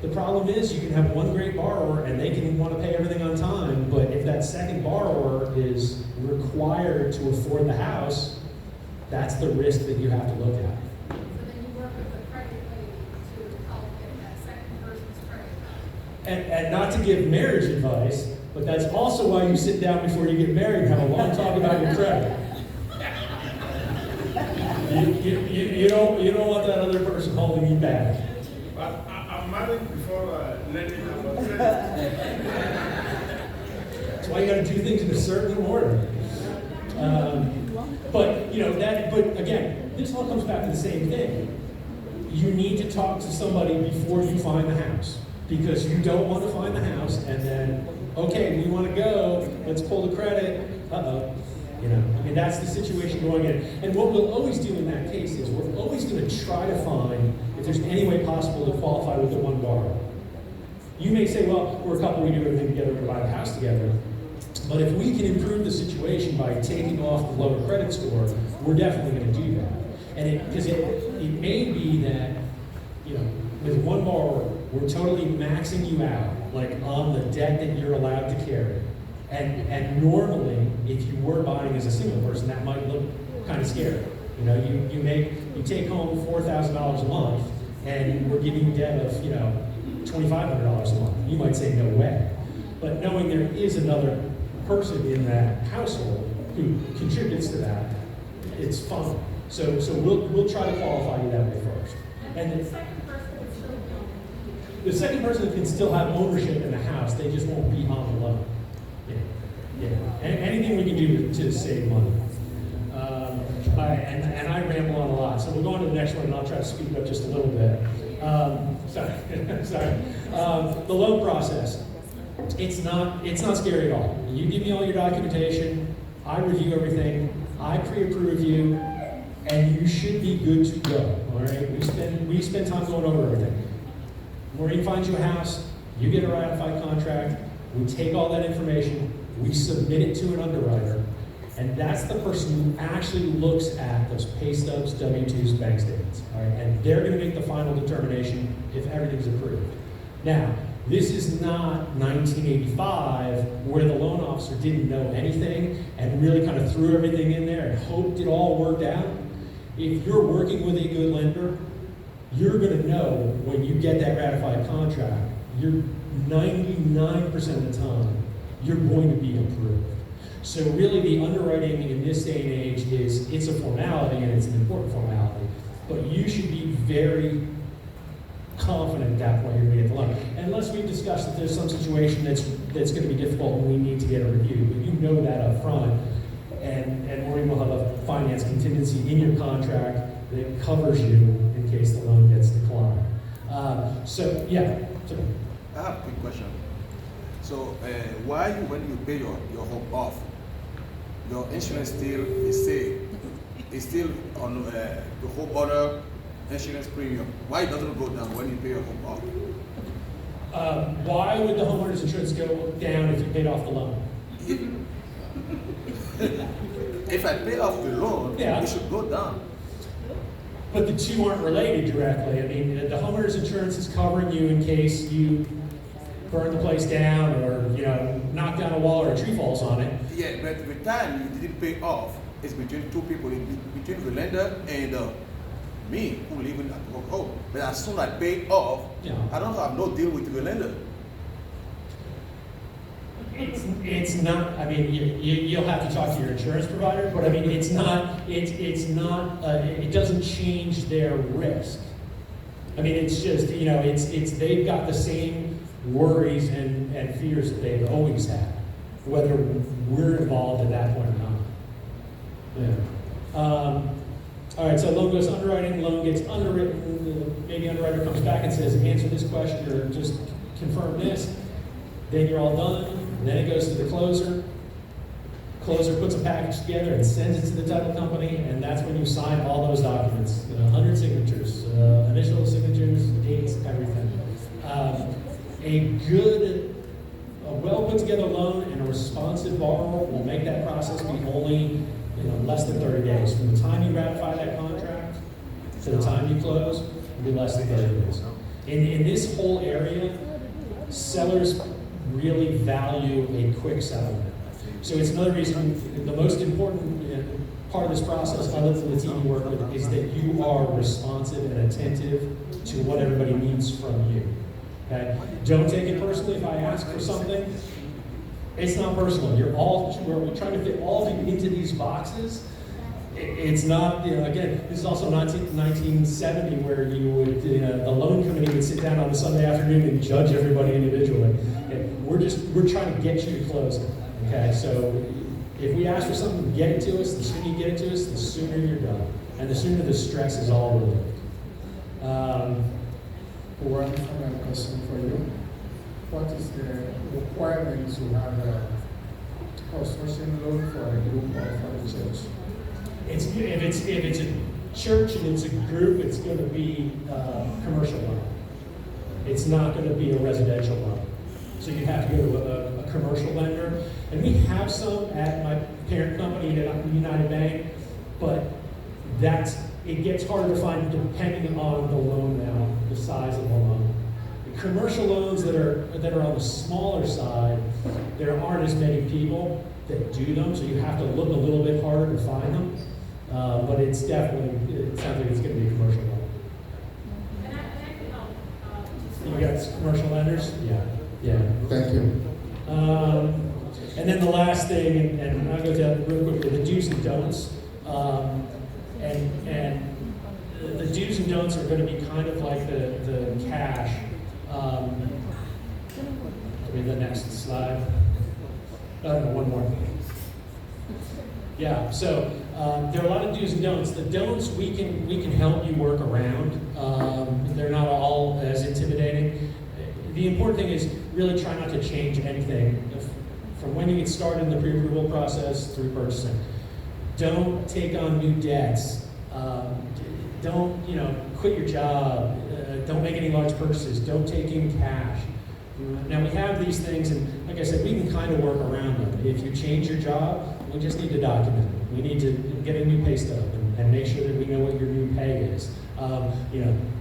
The problem is you can have one great borrower and they can want to pay everything on time, but if that second borrower is required to afford the house, that's the risk that you have to look at. So then you work with the credit lady to help get that second person's credit. And not to give marriage advice, but that's also why you sit down before you get married and have a long talk about your credit. You don't want that other person holding you back. But I'm married before learning about credit. That's why you got to do things in a certain order. But again, this all comes back to the same thing. You need to talk to somebody before you find the house, because you don't want to find the house and then, okay, we want to go, let's pull the credit, that's the situation going in. And what we'll always do in that case is we're always going to try to find if there's any way possible to qualify with the one borrower. You may say, well, we're a couple, we do everything together, we buy the house together. But if we can improve the situation by taking off the lower credit score, we're definitely going to do that. And because it may be that, with one borrower, we're totally maxing you out, like on the debt that you're allowed to carry. And normally, if you were buying as a single person, that might look kind of scary. You take home $4,000 a month, and we're giving you debt of, $2,500 a month. You might say, no way. But knowing there is another person in that household who contributes to that, it's fine. So we'll try to qualify you that way first. And the second person would still be. the second person can still have ownership in the house, they just won't be on the loan. Yeah. Anything we can do to save money. All right, and I ramble on a lot, so we'll go on to the next one, and I'll try to speed up just a little bit. Sorry. The loan process. It's not scary at all. You give me all your documentation, I review everything, I pre-approve you, and you should be good to go. All right. We spend time going over everything. Maureen finds you a house, you get a ratified contract, we take all that information, we submit it to an underwriter, and that's the person who actually looks at those pay stubs, W-2s, bank statements. All right, and they're going to make the final determination if everything's approved. Now, this is not 1985 where the loan officer didn't know anything and really kind of threw everything in there and hoped it all worked out. If you're working with a good lender, you're going to know when you get that ratified contract, you're 99% of the time, you're going to be approved. So really the underwriting in this day and age it's a formality, and it's an important formality, but you should be very confident at that point you're going to get the loan. Unless we've discussed that there's some situation that's going to be difficult and we need to get a review, but you know that up front, and Maureen will have a finance contingency in your contract that covers you in case the loan gets declined. I have a quick question. So why when you pay your home off, your insurance still is still on the homeowner insurance premium? Why doesn't it go down when you pay your home off? Why would the homeowner's insurance go down if you paid off the loan? If I pay off the loan, it should go down. But the two aren't related directly. I mean, the homeowner's insurance is covering you in case you burn the place down or, knock down a wall or a tree falls on it. Yeah, but the time you didn't pay off, it's between two people, between the lender and me, who live in that home. But as soon as I pay off, I don't have no deal with the lender. It's not, I mean, you'll have to talk to your insurance provider, but I mean, it doesn't change their risk. I mean, it's just, they've got the same worries and fears that they've always had, whether we're involved at that point or not. All right, so loan goes underwriting, loan gets underwritten, maybe underwriter comes back and says, answer this question or just confirm this. Then you're all done. Then it goes to the closer. Closer puts a package together and sends it to the title company, and that's when you sign all those documents. 100 signatures, initial signatures, dates, everything. A well put together loan and a responsive borrower will make that process be only less than 30 days. From the time you ratify that contract to the time you close, it'll be less than 30 days. In this whole area, sellers really value a quick settlement. So it's another reason, the most important part of this process, other than the team you work with, is that you are responsive and attentive to what everybody needs from you. Okay? Don't take it personally if I ask for something. It's not personal. We're trying to fit all of you into these boxes. It's not, again, this is also 1970 where the loan committee would sit down on a Sunday afternoon and judge everybody individually. Okay? We're trying to get you to close it. Okay, so if we ask for something, get it to us. The sooner you get it to us, the sooner you're done, and the sooner the stress is all relieved. One final question for you: what is the requirement to have a construction loan for a group or for a church? If it's a church and it's a group, it's going to be commercial loan. It's not going to be a residential loan. So you have to go to a commercial lender. And we have some at my parent company at United Bank, but it gets harder to find depending on the loan amount, the size of the loan. The commercial loans that are on the smaller side, there aren't as many people that do them, so you have to look a little bit harder to find them. But it sounds like it's going to be a commercial loan. And you got commercial lenders? Yeah. Thank you. And then the last thing, and I'll go down real quickly, the do's and don'ts. And the do's and don'ts are going to be kind of like the cash. Give me the next slide. No, one more. Yeah, so there are a lot of do's and don'ts. The don'ts we can help you work around. They're not all as intimidating. The important thing is really try not to change anything from when you get started in the pre-approval process through purchasing. Don't take on new debts. Don't quit your job. Don't make any large purchases. Don't take in cash. Now we have these things, and like I said, we can kind of work around them. If you change your job, we just need to document it. We need to get a new pay stub and make sure that we know what your new pay is.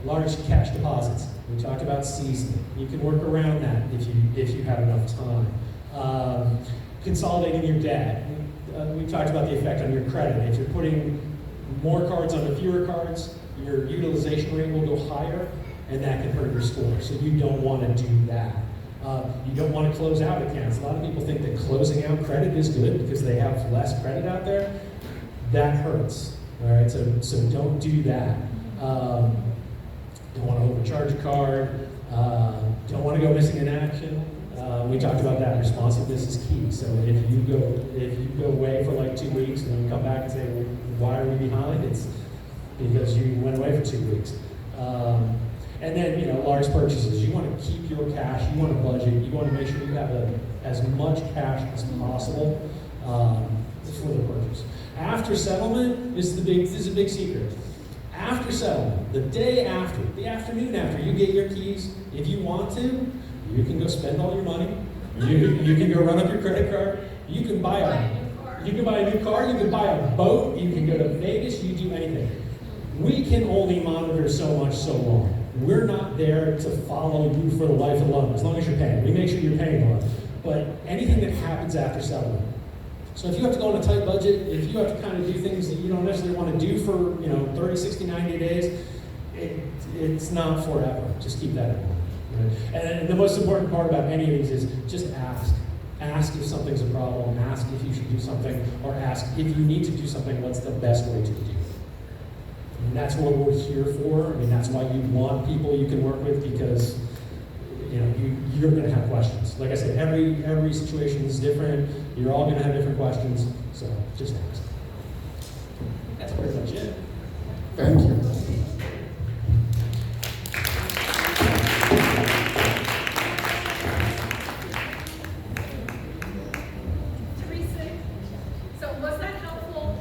Large cash deposits. We talked about seasoning. You can work around that if you have enough time. Consolidating your debt. We talked about the effect on your credit. If you're putting more cards onto fewer cards, your utilization rate will go higher, and that can hurt your score. So you don't want to do that. You don't want to close out accounts. A lot of people think that closing out credit is good because they have less credit out there. That hurts. All right, so don't do that. Don't want to overcharge a card. Don't want to go missing in action. We talked about that. Responsiveness is key. So if you go away for like 2 weeks and you come back and say, well, why are we behind? It's because you went away for 2 weeks. And then, large purchases. You want to keep your cash. You want to budget. You want to make sure you have as much cash as possible for the purchase. After settlement, this is a big secret. After settlement, the day after, the afternoon after you get your keys, if you want to, you can go spend all your money. You can go run up your credit card. You can buy a new car. You can buy a boat. You can go to Vegas. You do anything. We can only monitor so much so long. We're not there to follow you for the life of the loan, as long as you're paying. We make sure you're paying the loan. But anything that happens after settlement. So if you have to go on a tight budget, if you have to kind of do things that you don't necessarily want to do for 30, 60, 90 days, it's not forever. Just keep that in mind. Right? And the most important part about any of these is just ask. Ask if something's a problem. Ask if you should do something, or ask if you need to do something. What's the best way to do it? And that's what we're here for. I mean, that's why you want people you can work with, because you're going to have questions. Like I said, every situation is different. You're all going to have different questions. So just ask. That's pretty much it. Thank you. Teresa, so was that helpful?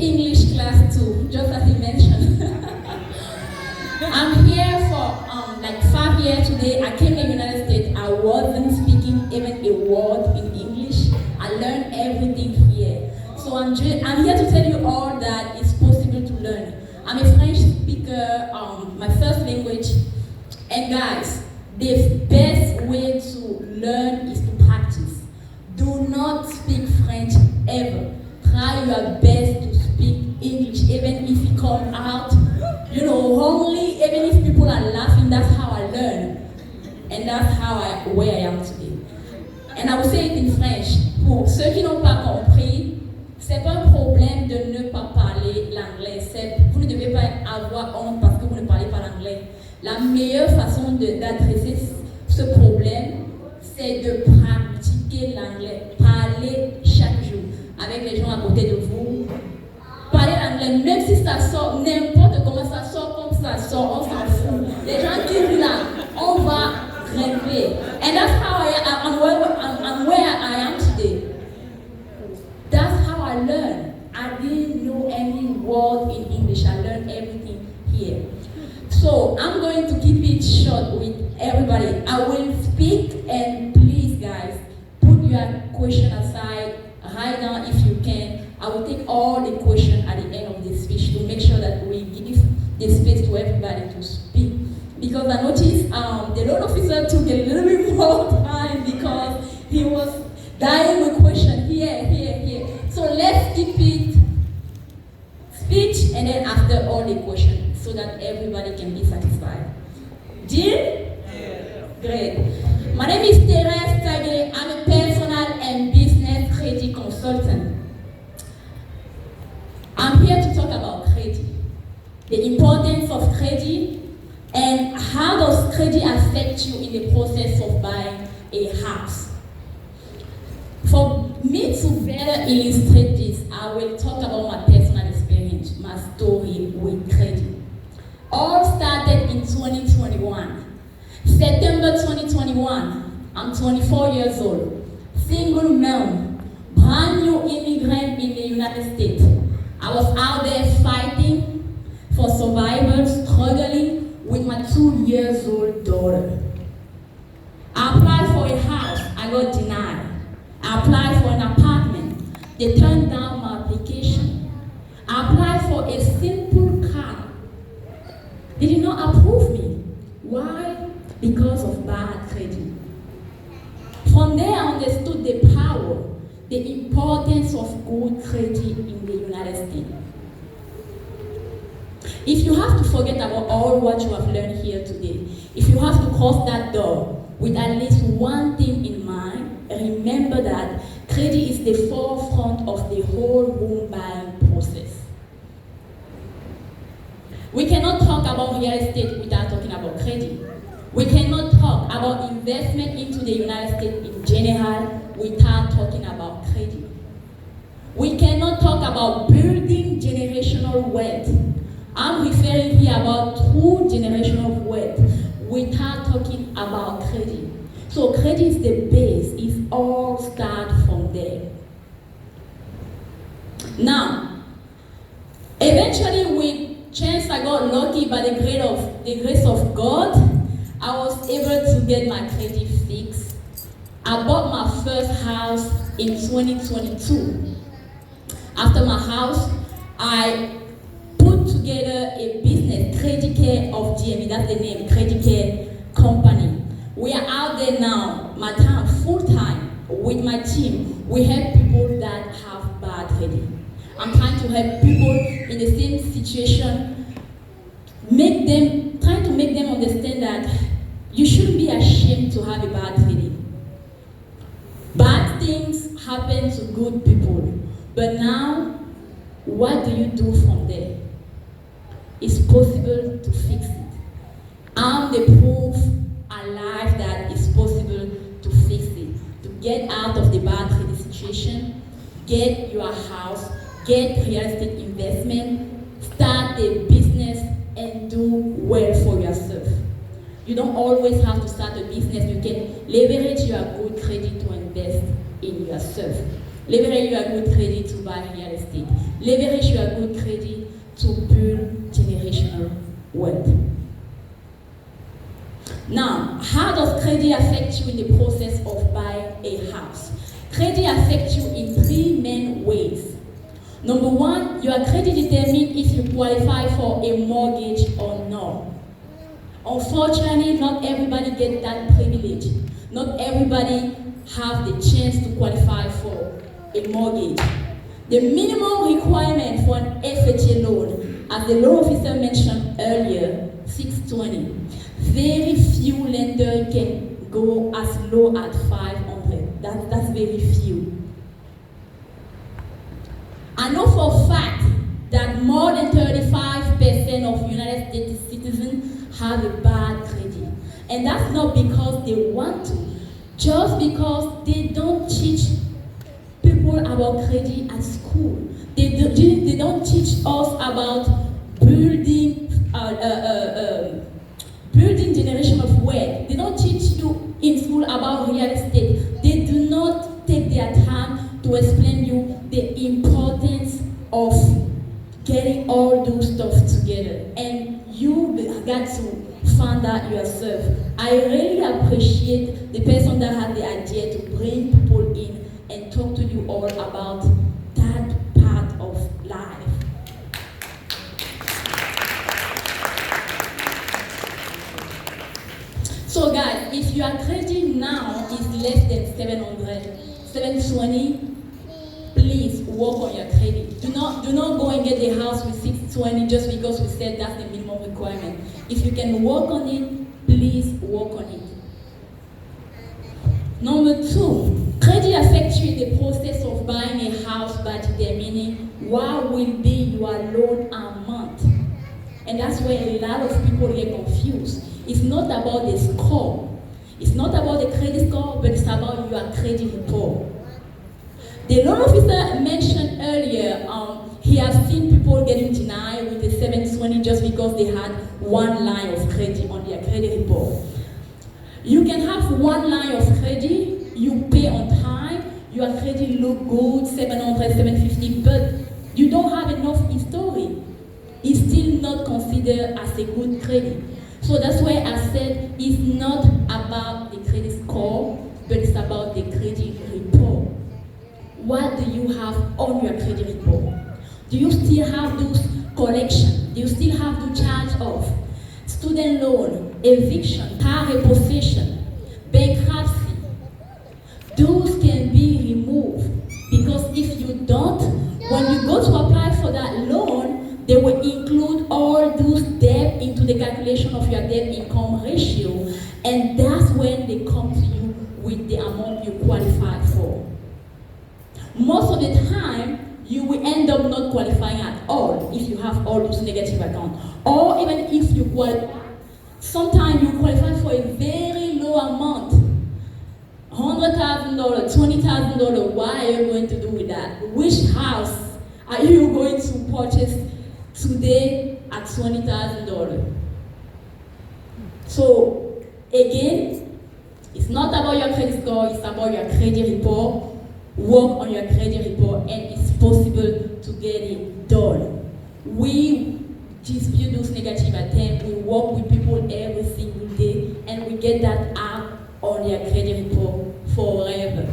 English class too, just as he mentioned. I'm here for like 5 years today. I came to the United States. I wasn't speaking even a word in English. I learned everything here. So I'm here to tell you all that it's possible to learn. I'm a French speaker, my first language. And guys, the best way to learn is to practice. Do not speak French ever. Try your best to speak English, even if it comes out, only, even if people are laughing. That's how I learn. And that's where I am today. And I will say it in French. Pour ceux qui n'ont pas compris, c'est pas un problème de ne pas parler l'anglais. Vous ne devez pas avoir honte parce que vous ne parlez pas l'anglais. La meilleure façon d'adresser ce problème, c'est de pratiquer l'anglais. Parler chaque jour avec les gens à côté de vous. Parler l'anglais, même si ça sort, n'importe comment ça sort, comme ça sort, on s'en fout. Les gens qui là, on va rêver. And that's how I'm where I am today. That's how I learned. I didn't know any word in English. I learned everything here. So I'm going to keep it short with everybody. I will speak, and please guys, put your question aside. Write down if you can. I will take all the questions at the end of this speech to make sure noticed the loan officer took a little bit more time because he was dying with question here. So let's keep it speech and then after all the question so that everybody can be satisfied. Deal? Great. My name is Thérèse Tagué. I'm a personal and business credit consultant. I'm here to talk about credit, the importance of credit, and how does credit affect you in the process of buying a house. For me to better illustrate this, I will talk about my personal experience, my story with credit. All started in 2021. September 2021, I'm 24 years old, single mom, brand new immigrant in the United States. I was out there fighting for survival, struggling with my 2-year-old daughter. I applied for a house, I got denied. I applied for an apartment, they turned down my application. I applied for a simple car, they did not approve me. Why? Because of bad credit. From there, I understood the power, the importance of good credit in the United States. If you have to forget about all what you have learned here today, if you have to cross that door with at least one thing in mind, remember that credit is the forefront of the whole home buying process. We cannot talk about real estate without talking about credit. We cannot talk about investment into the United States in general without talking about credit. We cannot talk about building generational wealth. I'm referring here about true generational wealth without talking about credit. So credit is the base. It all starts from there. Now, eventually with chance I got lucky by the grace of God, I was able to get my credit fixed. I bought my first house in 2022. After my house, I put together a business, Credit Care of GME, that's the name, Credit Care Company. We are out there now, my time, full time, with my team. We help people that have bad credit. I'm trying to help people in the same situation, trying to make them understand that you shouldn't be ashamed to have a bad credit. Bad things happen to good people, but now, what do you do from there? It's possible to fix it. I'm the proof alive that it's possible to fix it, to get out of the bad credit situation, get your house, get real estate investment, start a business, and do well for yourself. You don't always have to start a business. You can leverage your good credit to invest in yourself. Leverage your good credit to buy real estate. Leverage your good credit to build generational wealth. Now, how does credit affect you in the process of buying a house? Credit affects you in 3 main ways. Number 1, your credit determines if you qualify for a mortgage or not. Unfortunately, not everybody gets that privilege. Not everybody have the chance to qualify for a mortgage. The minimum requirement for an FHA loan, as the loan officer mentioned earlier, 620. Very few lenders can go as low as 500. That's very few. I know for a fact that more than 35% of United States citizens have a bad credit. And that's not because they want to, just because they don't teach people about credit at school. They don't teach us about building generation of wealth. They don't teach you in school about real estate. They do not take their time to explain you the importance of getting all those stuff together. And you got to find out yourself. I really appreciate the person that had the idea to bring people in and talk to you all about that part of life. So guys, if your credit now is less than 720, please work on your credit. Do not go and get the house with 620 just because we said that's the minimum requirement. If you can work on it, please work on it. Number 2, credit affects you in the process of buying a house by determining what will be your loan amount. And that's where a lot of people get confused. It's not about the score. It's not about the credit score, but it's about your credit report. The loan officer mentioned earlier, he has seen people getting denied with the 720 just because they had one line of credit on their credit report. You can have one line of credit, you pay on time, your credit look good, 700, 750, but you don't have enough history. It's still not considered as a good credit. So that's why I said it's not about the credit score, but it's about the credit report. What do you have on your credit report? Do you still have those collections? Do you still have to charge off? Student loan, eviction, car repossession, bankruptcy. Those can be removed because if you don't, when you go to apply for that loan, they will include all those debt into the calculation of your debt income ratio, and that's when they come to you with the amount you qualify for. Most of the time, you will end up not qualifying at all if you have all those negative accounts. Or even if you qualify, sometimes you qualify for a very low amount. $100,000, $20,000, what are you going to do with that? Which house are you going to purchase today at $20,000? So, again, it's not about your credit score, it's about your credit report. Work on your credit report, and it's possible to get it done. We dispute those negative attempts. We work with people every single day, and we get that out on your credit report forever.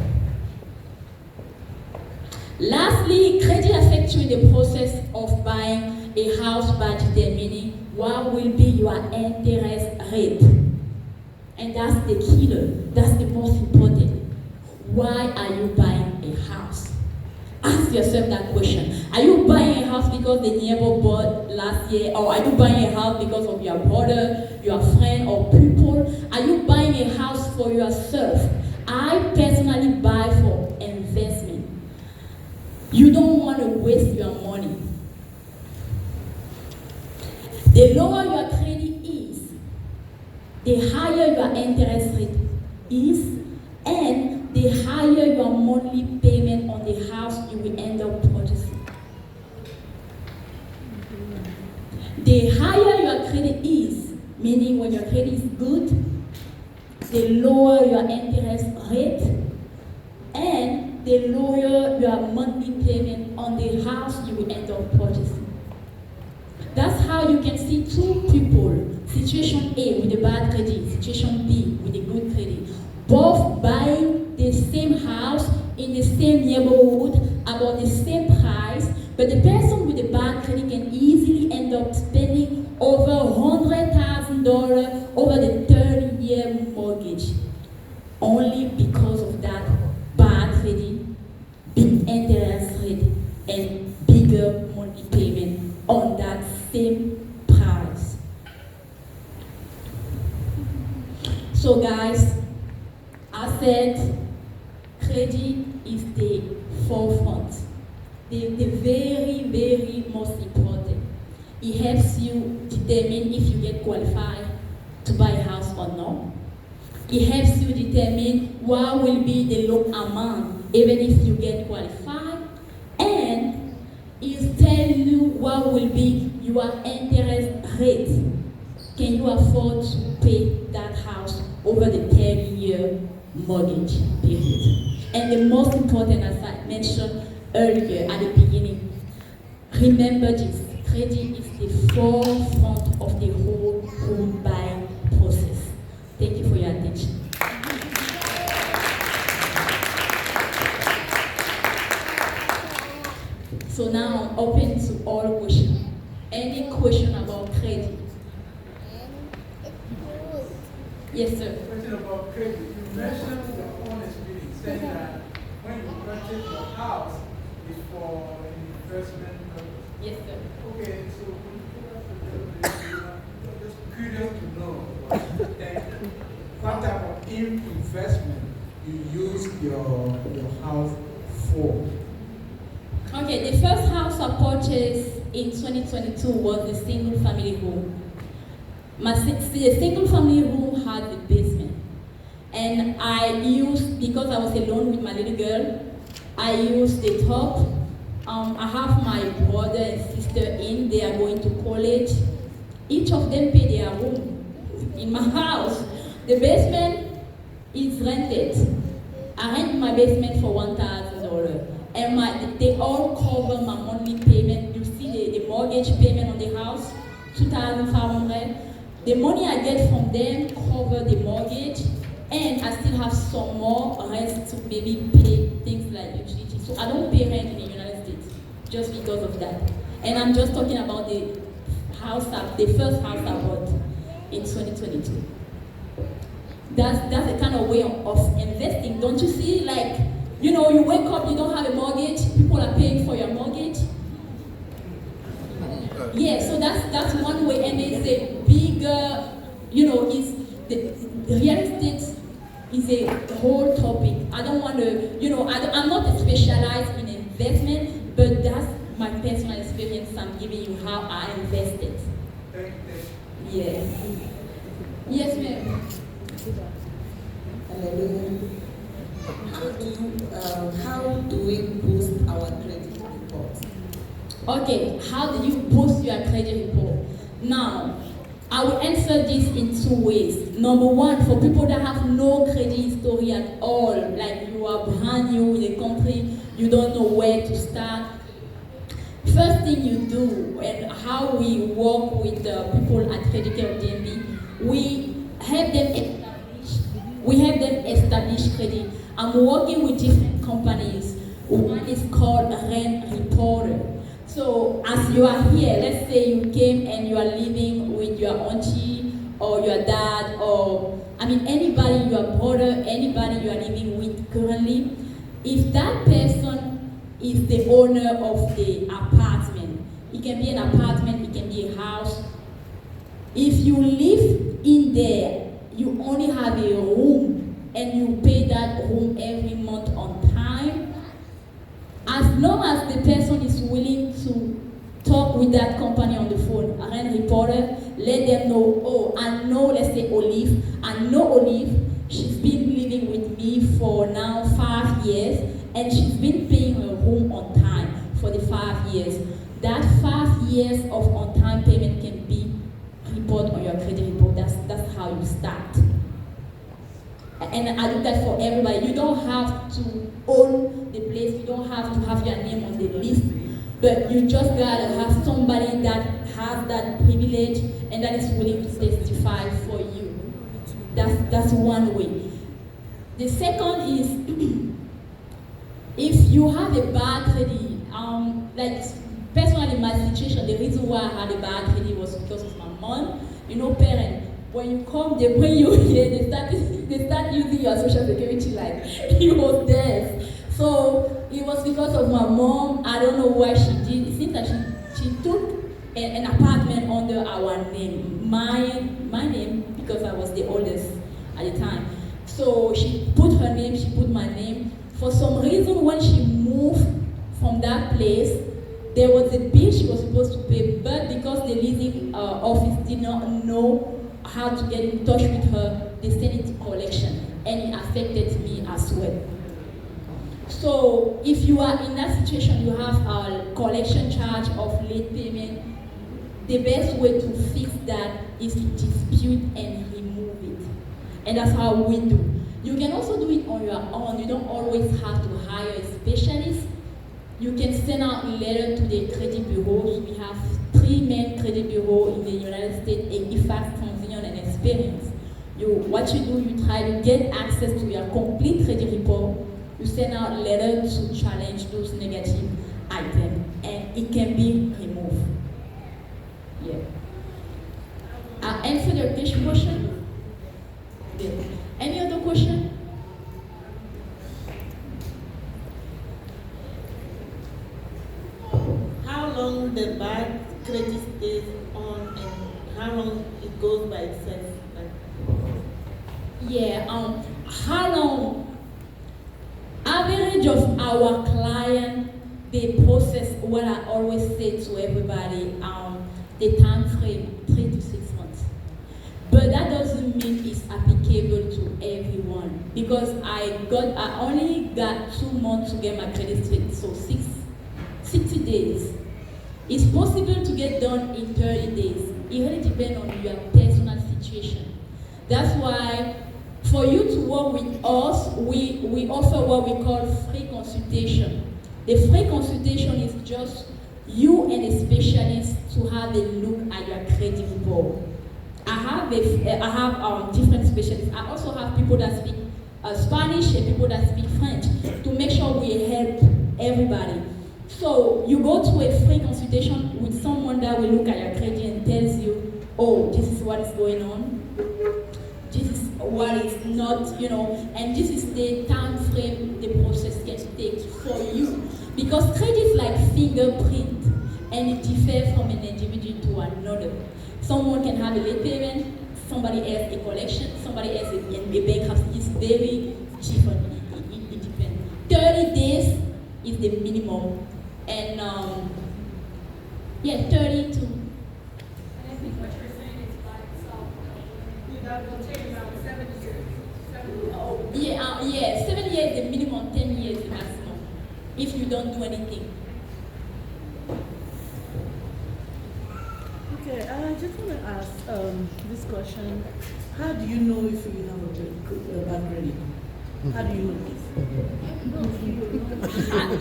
Lastly, credit affects you in the process of buying a house by determining what will be your interest rate. And that's the killer. That's the most important. Why are you buying a house? Ask yourself that question. Are you buying a house because the neighbor bought last year? Or are you buying a house because of your brother, your friend, or people? Are you buying a house for yourself? I personally buy for investment. You don't want to waste your money. The lower your credit is, the higher your interest rate is, and the higher your monthly payment on the house you will end up purchasing. The higher your credit is, meaning when your credit is good, the lower your interest rate, and the lower your monthly payment on the house you will end up purchasing. That's how you can see two people, situation A with a bad credit, situation B with a good credit, both buying the same house in the same neighborhood about the same price, but the person with the bad credit can easily end up spending over $100,000 over the 30-year mortgage, only because of that bad credit, big interest rate, and bigger monthly payment on that same price. So guys, I said credit is the forefront, the very, very most important. It helps you determine if you get qualified to buy a house or not. It helps you determine what will be the loan amount even if you get qualified, and it tells you what will be your interest rate. Can you afford to pay that house over the 30-year mortgage period? And the most important, as I mentioned earlier at the beginning, remember this: credit is the forefront of the whole home buying process. Thank you for your attention. So now I'm open to all questions. Any question about credit? Yes, sir. Question about credit. You mentioned your own experience, saying that when you purchase your house, it's for an investment purpose. Yes, sir. Okay, so could you give us a little bit, I'm just curious to know what type of investment you use your house for? Okay, the first house I purchased in 2022 was a single family home. The single family home had a basement. And I used, because I was alone with my little girl, I used the top. I have my brother and sister in, they are going to college. Each of them pay their room in my house. The basement is rented. I rent my basement for $1,000. And they all cover my monthly payment. You see the mortgage payment on the house, $2,500. The money I get from them cover the mortgage, and I still have some more rest to maybe pay things like utilities. So I don't pay rent in the United States just because of that. And I'm just talking about the first house I bought in 2022. That's the kind of way of investing. Don't you see? Like, you know, you wake up, you don't have a mortgage, people are paying for your mortgage. Yeah, so that's one way, and it's a bigger, you know, the real estate is a whole topic. I don't want to, you know, I'm not specialized in investment, but that's my personal experience I'm giving you how I invested. Yeah. Yes, ma'am. Hallelujah. How do we boost our credit report? Okay, how do you boost your credit report? Now, I will answer this in two ways. Number one, for people that have no credit history at all, like you are brand new in the country, you don't know where to start. First thing you do, and how we work with the people at Credit Care DNB, we have them establish credit. I'm working with different companies. One is called Rent Reporter. So as you are here, let's say you came and you are living with your auntie or your dad or, anybody, your brother, anybody you are living with currently, if that person is the owner of the apartment, it can be an apartment, it can be a house. If you live in there, you only have a room and you pay that room every month on time, as long as the person is willing to talk with that company on the phone, a rent reporter, let them know, oh, I know, let's say Olive, I know Olive, she's been living with me for now 5 years, and she's been paying her room on time for the 5 years. That 5 years of on-time payment can be reported on your credit report. That's how you start. And I do that for everybody. You don't have to own the place, you don't have to have your name on the list, but you just gotta have somebody that has that privilege and that is willing to testify for you. That's one way. The second is, if you have a bad credit, like personally my situation, the reason why I had a bad credit was because of my mom. You know, parents, when you come, they bring you here, they start using your social security like you was deaf. So it was because of my mom. I don't know why she did. It seems that she took an apartment under our name, my name, because I was the oldest at the time. So she put her name, she put my name. For some reason, when she moved from that place, there was a bill she was supposed to pay, but because the leasing office did not know how to get in touch with her, they sent it to collection, and it affected me as well. So if you are in that situation, you have a collection charge of late payment, the best way to fix that is to dispute and remove it. And that's how we do. You can also do it on your own. You don't always have to hire a specialist. You can send out a letter to the credit bureaus. We have 3 main credit bureaus in the United States, Equifax, TransUnion, and Experience. What you do, you try to get access to your complete credit report. You send out a letter to challenge those negative items, and it can be removed. Yeah. I answered your question? bill. Any other question? How long the bad credit stays on and how long it goes by itself? Yeah, how long, average of our client, they process what I always say to everybody, the time frame, 3 to 6 months. But that doesn't mean it's applicable to everyone because I only got 2 months to get my credit straight, so 60 days. It's possible to get done in 30 days. It really depends on your personal situation. That's why for you to work with us, we offer what we call free consultation. The free consultation is just you and a specialist to have a look at your credit report. I have different specialists. I also have people that speak Spanish and people that speak French to make sure we help everybody. So you go to a free consultation with someone that will look at your credit and tells you, oh, this is what is going on. This is what is not, and this is the time frame the process can take for you. Because credit is like fingerprint, and it differs from an individual to another. Someone can have a late payment, somebody else a collection, somebody else a bankruptcy. It's very different. It depends. 30 days is the minimum, and 30 to. I think what you're saying is by itself. That will take about 7 years. 7 years. 7 years the minimum, 10 years the maximum, if you don't do anything. Okay, I just want to ask this question. How do you know if you have a bad credit? How do you know this?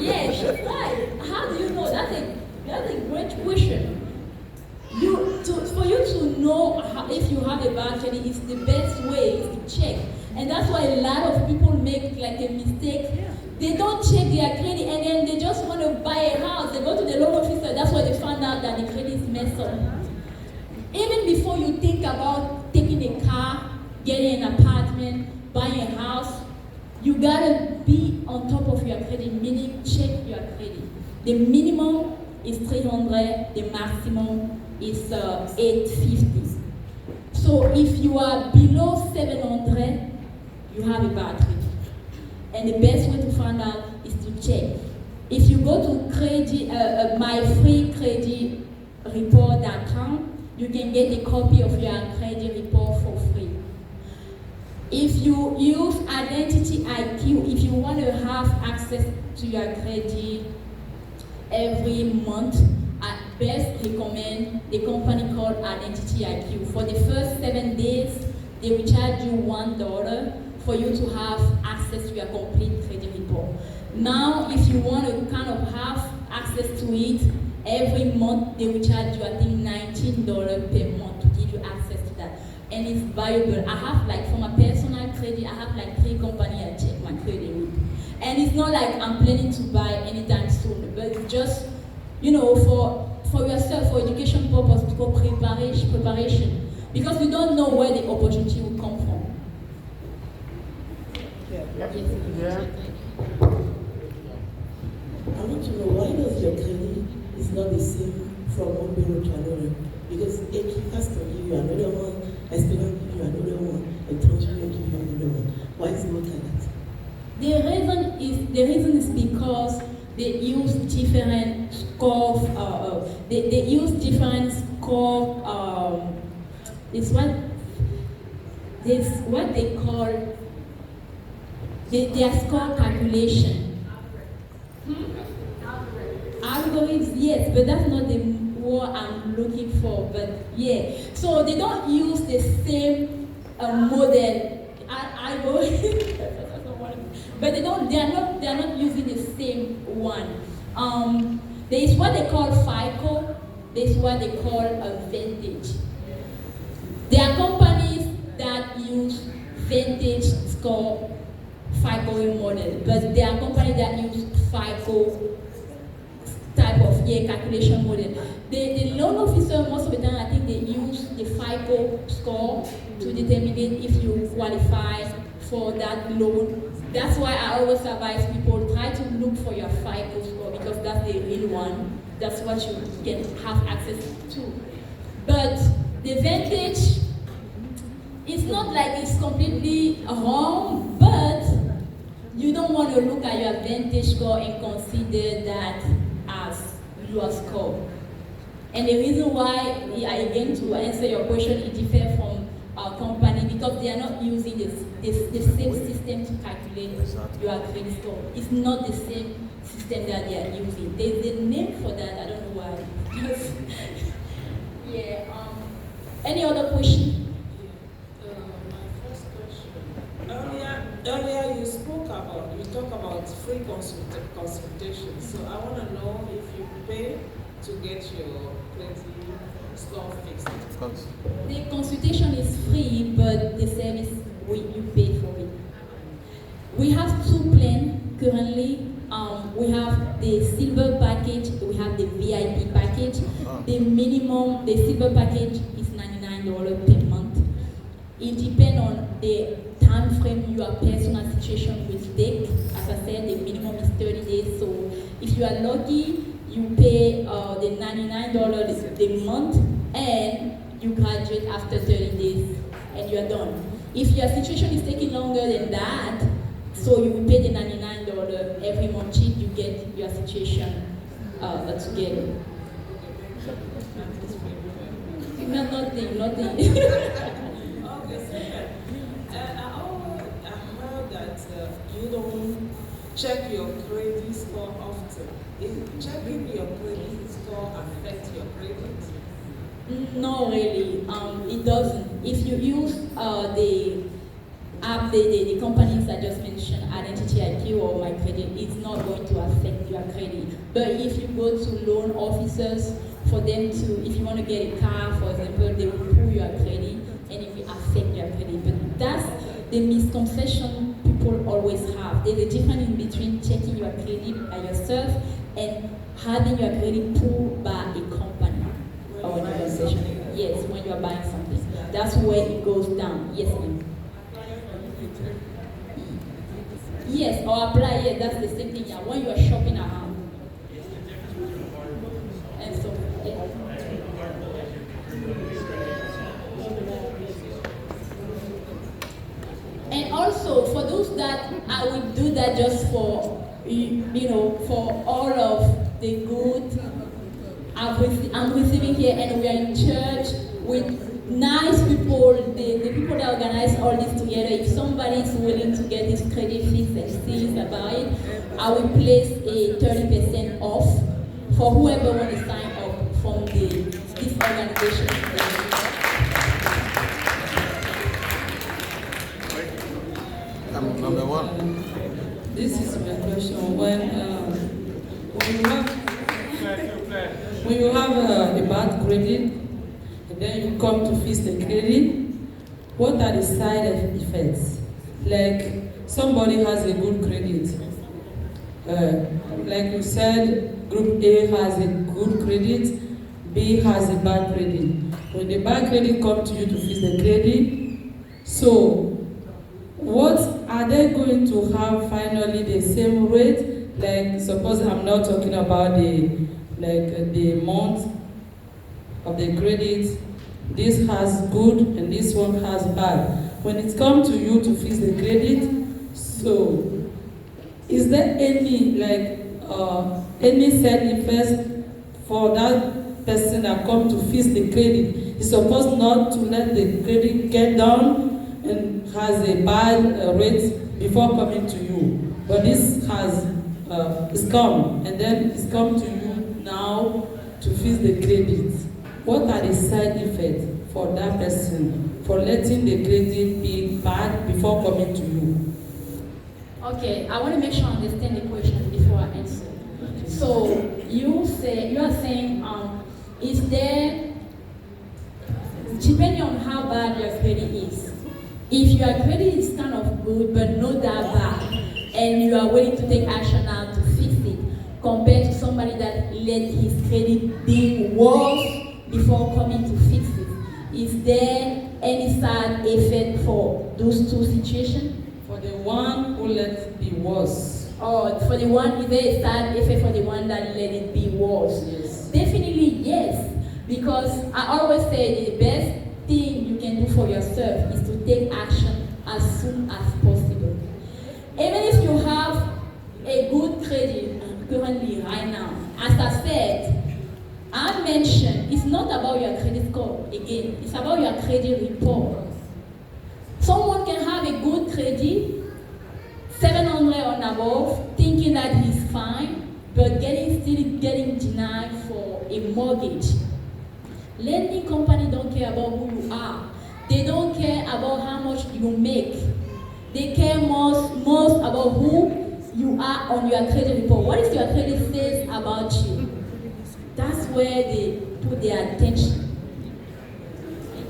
Yeah, she's right. How do you know? That's a great question. For you to know if you have a bad credit, it's the best way is to check. And that's why a lot of people make like a mistake. Yeah. They don't check their credit and then they just want to buy a house. They go to the loan officer. That's why they find out that the credit is messed up. Even before you think about taking a car, getting an apartment, buying a house, you gotta be on top of your credit, meaning check your credit. The minimum is 300, the maximum is 850. So if you are below 700, you have a bad credit. And the best way to find out is to check. If you go to myfreecreditreport.com, you can get a copy of your credit report for free. If you use Identity IQ, if you want to have access to your credit every month, I best recommend the company called Identity IQ. For the first 7 days, they will charge you $1 for you to have access to your complete credit report. Now, if you want to kind of have access to it, every month they will charge you, I think, $19 per month to give you access to that. And it's valuable. I have for my personal credit, I have 3 companies I check my credit with. And it's not like I'm planning to buy anytime soon, but it's just, for yourself, for education purpose, for preparation. Because you don't know where the opportunity will come from. Yeah. I want to know, why does your credit is not the same from one bureau to another? Because Equifax can give you another one, Esperanza give you another one, and Transport give you another one. Why is it not like that? The reason is because they use different score. They use different score. It's what they call their score calculation. Algorithms, yes, but that's not the word I'm looking for. But yeah, so they don't use the same model. But they are not using the same one. There is what they call FICO. There is what they call a Vantage. There are companies that use Vantage score FICO model, but there are companies that use FICO type of calculation model. The loan officer, most of the time, I think they use the FICO score to determine if you qualify for that loan. That's why I always advise people, try to look for your FICO score because that's the real one. That's what you can have access to. But the Vantage, it's not like it's completely wrong, but you don't want to look at your Vantage score and consider that as your score. And the reason why, again, to answer your question, it differs from our company because they are not using the same system to calculate your credit score. It's not the same system that they are using. There's a name for that, I don't know why. Yeah. Any other question? My first question. Earlier you talk about free consultation. So I want to know if you pay to get your credit score fixed. Of course. The consultation is free, but the service you pay for it. We have 2 plans currently. We have the silver package, we have the VIP package. The silver package is $99 per month. It depends on the time frame your personal situation will take. As I said, the minimum is 30 days. So if you are lucky, you pay the $99 a month and you graduate after 30 days and you are done. If your situation is taking longer than that, so you will pay the $99 every month till you get your situation together. Nothing. Okay, I heard that you don't check your credit score often. Is checking your credit score affect your credit? No, really. It doesn't. If you use the app, the companies I just mentioned, Identity IQ or My Credit, it's not going to affect your credit. But if you go to loan officers for them to, if you want to get a car, for example, they will pull your credit and it will affect your credit. But that's the misconception people always have. There's a difference in between checking your credit by yourself and having your credit pulled by a company or an organization. Yes, when you are buying something. That's where it goes down. Yes, ma'am. Yes, or apply, yes, that's the same thing. Yeah, when you are shopping around. And so, yeah. And also, for those that I will do that just for, for all of the good I'm receiving here, and we are in church with nice people, the people that organize all this together. If somebody is willing to get his credit fixed and serious about it, I will place a 30% off for whoever wants to sign up from this organization. Number one. This is my question. When you have a bad credit, and then you come to fix the credit, what are the side effects? Like somebody has a good credit. Like you said, group A has a good credit, B has a bad credit. When the bad credit comes to you to fix the credit, so what are they going to have finally the same rate? Like suppose I'm not talking about the month of the credit. This has good and this one has bad. When it comes to you to fix the credit, so is there any any side effects for that person that come to fix the credit? He's supposed not to let the credit get down and has a bad rate before coming to you. But this has it's come, and then it's come to you now to fix the credit. What are the side effects for that person for letting the credit be bad before coming to you? Okay, I want to make sure I understand the question before I answer. So you are saying, is there, depending on how bad your credit is, if your credit is kind of good but not that bad, and you are willing to take action now to fix it, compared to somebody that let his credit be worse before coming to fix it? Is there any side effect for those two situations? For the one who let it be worse. Or for the one, is there a side effect for the one that let it be worse? Yes. Definitely yes. Because I always say the best thing you can do for yourself is to take action as soon as possible. Even if you have a good credit currently right now, as I said, I mentioned it's not about your credit score again, it's about your credit report. Someone can have a good credit, 700 and above, thinking that he's fine, but still getting denied for a mortgage. Lending companies don't care about who you are. They don't care about how much you make. They care most about who you are on your credit report. What is your credit says about you? That's where they put their attention.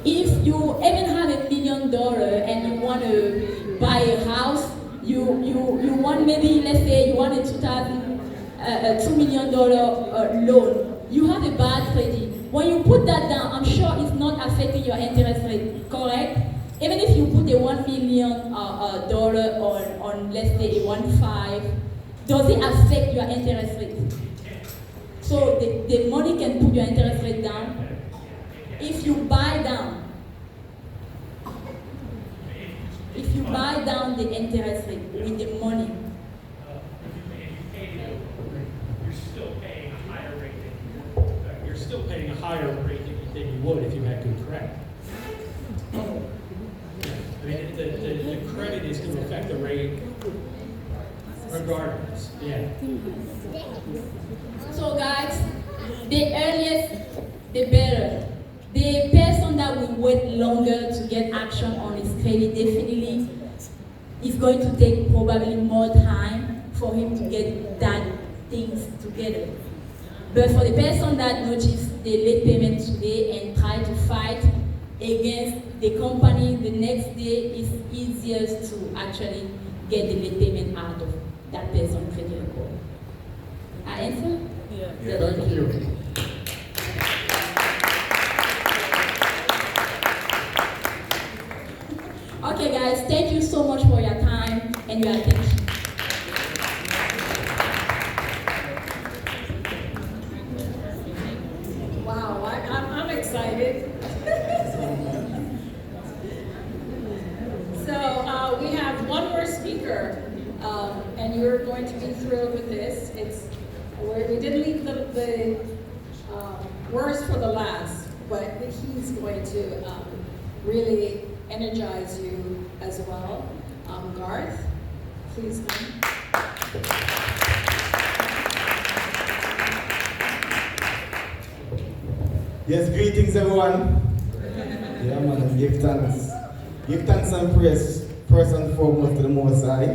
If you even have $1 million and you want to buy a house, you want, maybe let's say you want a $2 million loan. You have a bad credit. When you put that down, I'm sure it's not affecting your interest rate, correct? Even if you put a $1 million on let's say a 1.5, does it affect your interest rate? So the money can put your interest rate down. If you buy down the interest rate with the money, You're still paying a higher rate than you would if you had good credit. I mean, the credit is going to affect the rate regardless. Yeah. So guys, the earliest, the better. The person that will wait longer to get action on his credit definitely is going to take probably more time for him to get that things together. But for the person that noticed the late payment today and try to fight against the company the next day, it's easier to actually get the late payment out of that person's credit report. I answer? Yeah, thank you. Okay guys, thank you so much for your time and your attention. Wow, I'm excited. So we have one more speaker, and you're going to be thrilled with this. We didn't leave the worst for the last, but he's going to really energize you as well. Garth, please come. Yes, greetings everyone. Yeah, man, and give thanks. Give thanks and praise first and foremost to the Most High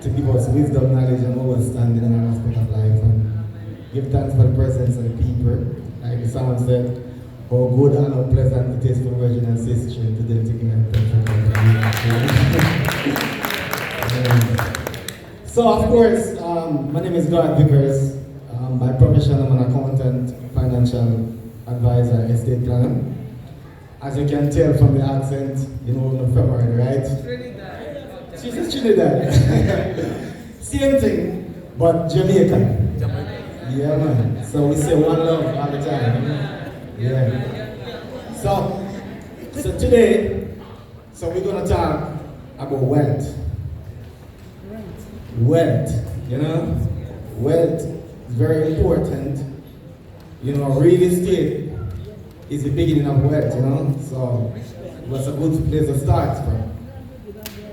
to give us wisdom, knowledge, and understanding in our aspect of life. And give thanks for the presence of the people. Like the song said, how good and how pleasant it is for virgin and sister to them together. So, of course, my name is Garth Vickers. By profession, I'm an accountant, financial advisor, estate planner. As you can tell from the accent, you know I'm from already, right? Trinidad. She's a Trinidad. Same thing, but Jamaica. Yeah, man. So we say one love all the time. Yeah. So today, we're gonna talk about wealth. Wealth, you know? Wealth is very important. You know, real estate is the beginning of wealth, you know? So it was a good place to start from.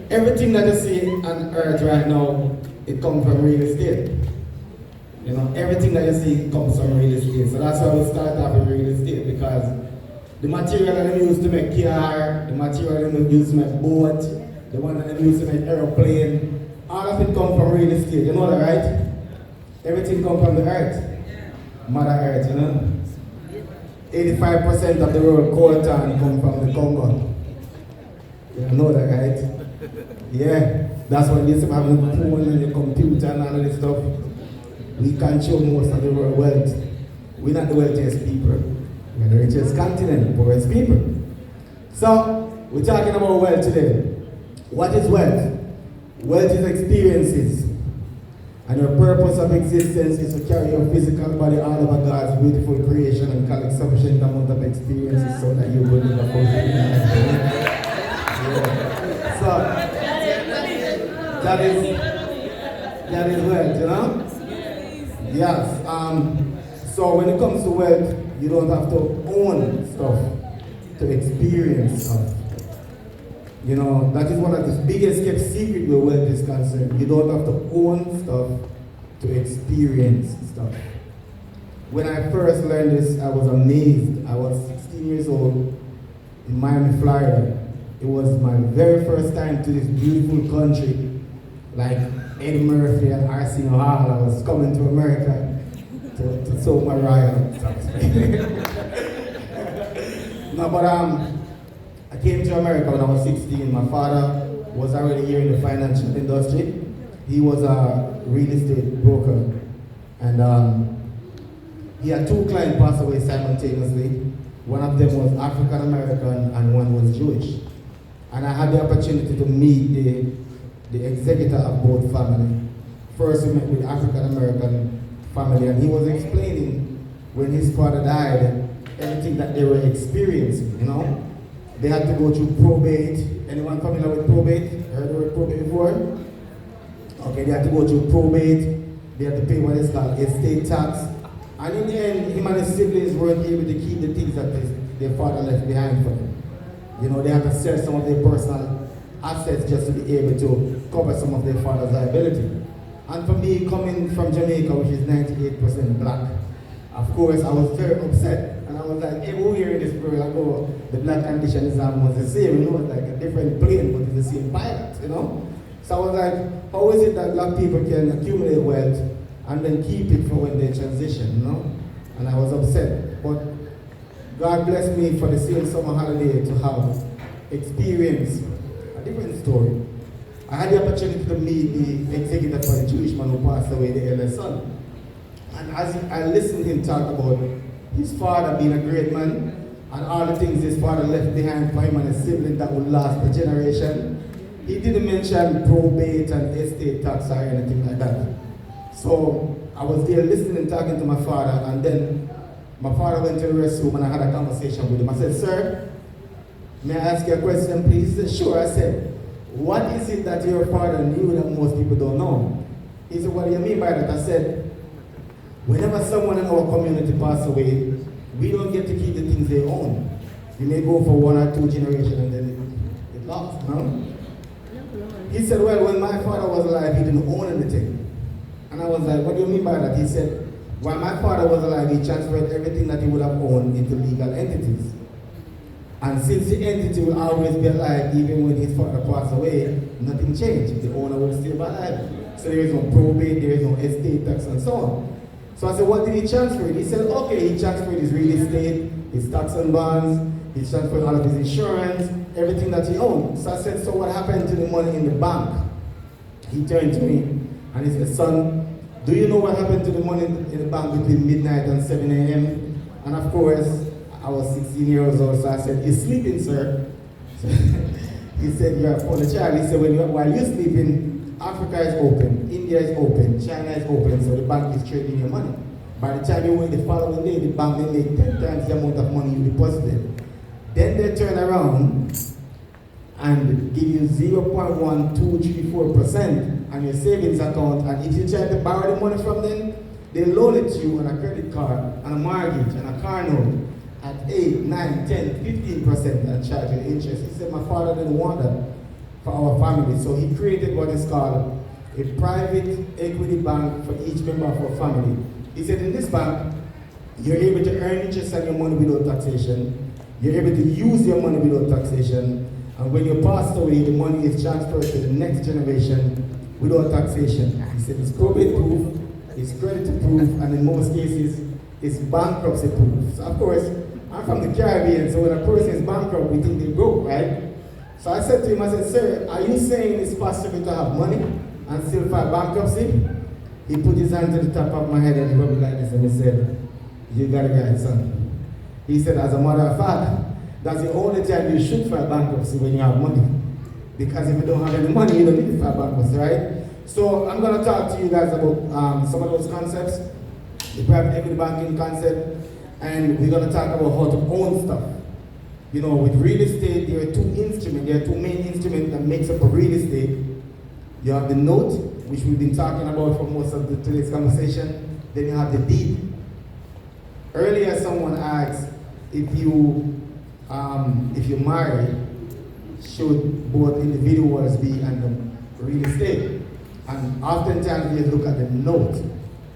Everything that you see on earth right now, it comes from real estate. You know, everything that you see comes from real estate. So that's why we start off with real estate, because the material that they use to make car, the material that they use to make boat, the one that they use to make aeroplane, all of it comes from real estate. You know that, right? Everything comes from the earth. Mother Earth, you know? 85% of the world coltan come from the Congo. You know that, right? Yeah. That's why you used to have the phone and the computer and all of this stuff. we control most of the world wealth. We're not the wealthiest people. We're the richest continent, poorest people. So, we're talking about wealth today. What is wealth? Wealth is experiences. And your purpose of existence is to carry your physical body all over God's beautiful creation and collect sufficient amount of experiences so that you will live a fulfilling life. So, that is wealth, you know? Yes. So when it comes to wealth, you don't have to own stuff to experience stuff. You know, that is one of the biggest kept secret where wealth is concerned. You don't have to own stuff to experience stuff. When I first learned this, I was amazed. I was 16 years old in Miami, Florida. It was my very first time to this beautiful country, like Eddie Murphy and Arsenio Hall. I was coming to America to sow my ride. No, but I came to America when I was 16. My father was already here in the financial industry. He was a real estate broker. And he had two clients pass away simultaneously. One of them was African American and one was Jewish. And I had the opportunity to meet the executor of both families. First we met with African American family, and he was explaining when his father died, everything that they were experiencing, you know. They had to go through probate. Anyone familiar with probate? Heard the word probate before? Okay, they had to go through probate. They had to pay what is called estate tax. And in the end, him and his siblings weren't able to keep the things that their father left behind for them. You know, they had to sell some of their personal assets just to be able to cover some of their father's liability. And for me, coming from Jamaica, which is 98% black, of course, I was very upset. And I was like, hey, we're here in this world, like, oh, the black condition is almost the same, you know, it's like a different plane, but it's the same pilot, you know? So I was like, how is it that black people can accumulate wealth and then keep it for when they transition, you know? And I was upset. But God blessed me for the same summer holiday to have experience a different story. I had the opportunity to meet the executive for the Jewish man who passed away, the eldest son. And as I listened to him talk about his father being a great man and all the things his father left behind for him and his sibling that would last a generation, he didn't mention probate and estate tax or anything like that. So I was there listening and talking to my father, and then my father went to the restroom and I had a conversation with him. I said, sir, may I ask you a question, please? He said, sure. I said, what is it that your father knew that most people don't know? He said, what do you mean by that? I said, whenever someone in our community passes away, we don't get to keep the things they own. You may go for 1 or 2 generations and then it lost, no? He said, well, when my father was alive, he didn't own anything. And I was like, what do you mean by that? He said, while my father was alive, he transferred everything that he would have owned into legal entities. And since the entity will always be alive, even when his father passed away, nothing changed. The owner will still be alive. So there is no probate, there is no estate tax, and so on. So I said, what did he transfer? He said, okay, he transferred his real estate, his stocks and bonds, he transferred all of his insurance, everything that he owned. So I said, so what happened to the money in the bank? He turned to me and he said, son, do you know what happened to the money in the bank between midnight and 7 a.m.? And of course, I was 16 years old, so I said, you're sleeping, sir. So he said, you're a funny child. He said, while you're sleeping, Africa is open, India is open, China is open, so the bank is trading your money. By the time you wake the following day, the bank may make 10 times the amount of money you deposited. Then they turn around and give you 0.1234% on your savings account, and if you try to borrow the money from them, they loan it to you on a credit card, on a mortgage, on a car note at 8, 9, 10, 15% and charge you interest. He said my father didn't want that for our family, so he created what is called a private equity bank for each member of our family. He said in this bank, you're able to earn interest on your money without taxation, you're able to use your money without taxation, and when you pass away, the money is transferred to the next generation without taxation. He said it's probate proof, it's creditor proof, and in most cases, it's bankruptcy proof. So of course, I'm from the Caribbean, so when a person is bankrupt, we think they broke, right? So I said to him, I said, sir, are you saying it's possible to have money and still file bankruptcy? He put his hand to the top of my head and he rubbed me like this and he said, "You got a guy, son." He said, "As a mother and father, that's the only time you should file bankruptcy, when you have money. Because if you don't have any money, you don't need to file bankruptcy, right?" So I'm going to talk to you guys about some of those concepts, the private equity banking concept, and we're going to talk about how to own stuff. You know, with real estate, there are two main instruments that makes up a real estate. You have the note, which we've been talking about for most of today's conversation. Then you have the deed. Earlier, someone asked if you marry, should both individuals be under real estate? And oftentimes we look at the note,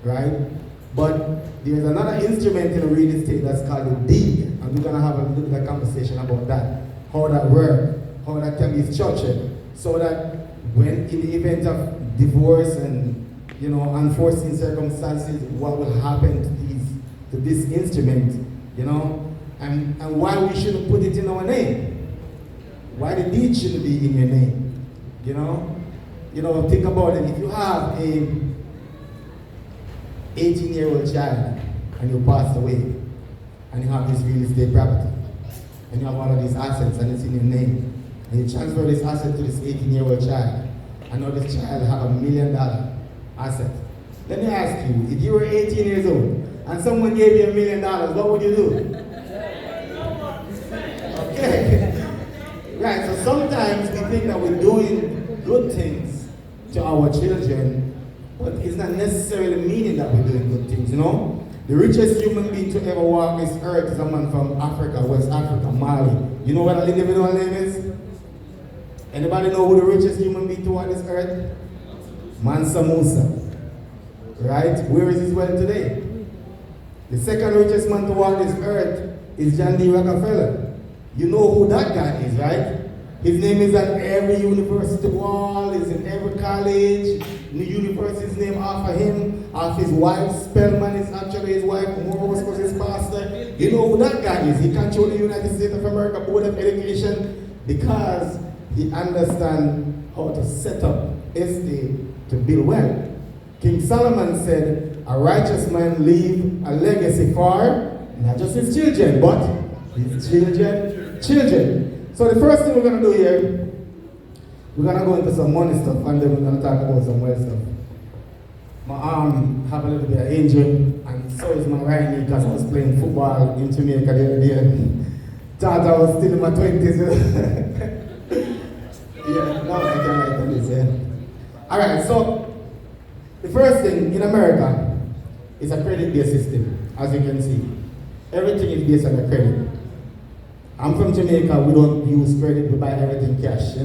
right? But there's another instrument in real estate that's called the deed, and we're gonna have a little bit of conversation about that, how that works, how that can be structured, so that when in the event of divorce and unforeseen circumstances, what will happen to this instrument, and why we shouldn't put it in our name, why the deed shouldn't be in your name, think about it. If you have a 18-year-old child and you pass away and you have this real estate property and you have all of these assets and it's in your name and you transfer this asset to this 18-year-old child, and now this child have $1 million asset. Let me ask you, if you were 18 years old and someone gave you $1 million, what would you do? Okay. Right, so sometimes we think that we're doing good things to our children, but it's not necessarily meaning that we're doing good things, The richest human being to ever walk this earth is a man from Africa, West Africa, Mali. You know what the individual name is? Anybody know who the richest human being to walk this earth? Mansa Musa. Right? Where is his wealth today? The second richest man to walk this earth is John D. Rockefeller. You know who that guy is, right? His name is on every university wall, is in every college. The university's named after him, after his wife. Spellman is actually his wife. Morris was his pastor. You know who that guy is? He controls the United States of America Board of Education because he understands how to set up estate to build wealth. King Solomon said, a righteous man leave a legacy for not just his children, but his children. So the first thing we're going to do here, we're going to go into some money stuff and then we're going to talk about some wealth stuff. My arm have a little bit of injury and so is my right knee because I was playing football in Jamaica the other day. Thought I was still in my 20s. Yeah, no, I can't write on this, yeah. Alright, so the first thing in America is a credit-based system, as you can see. Everything is based on a credit. I'm from Jamaica, we don't use credit, we buy everything cash,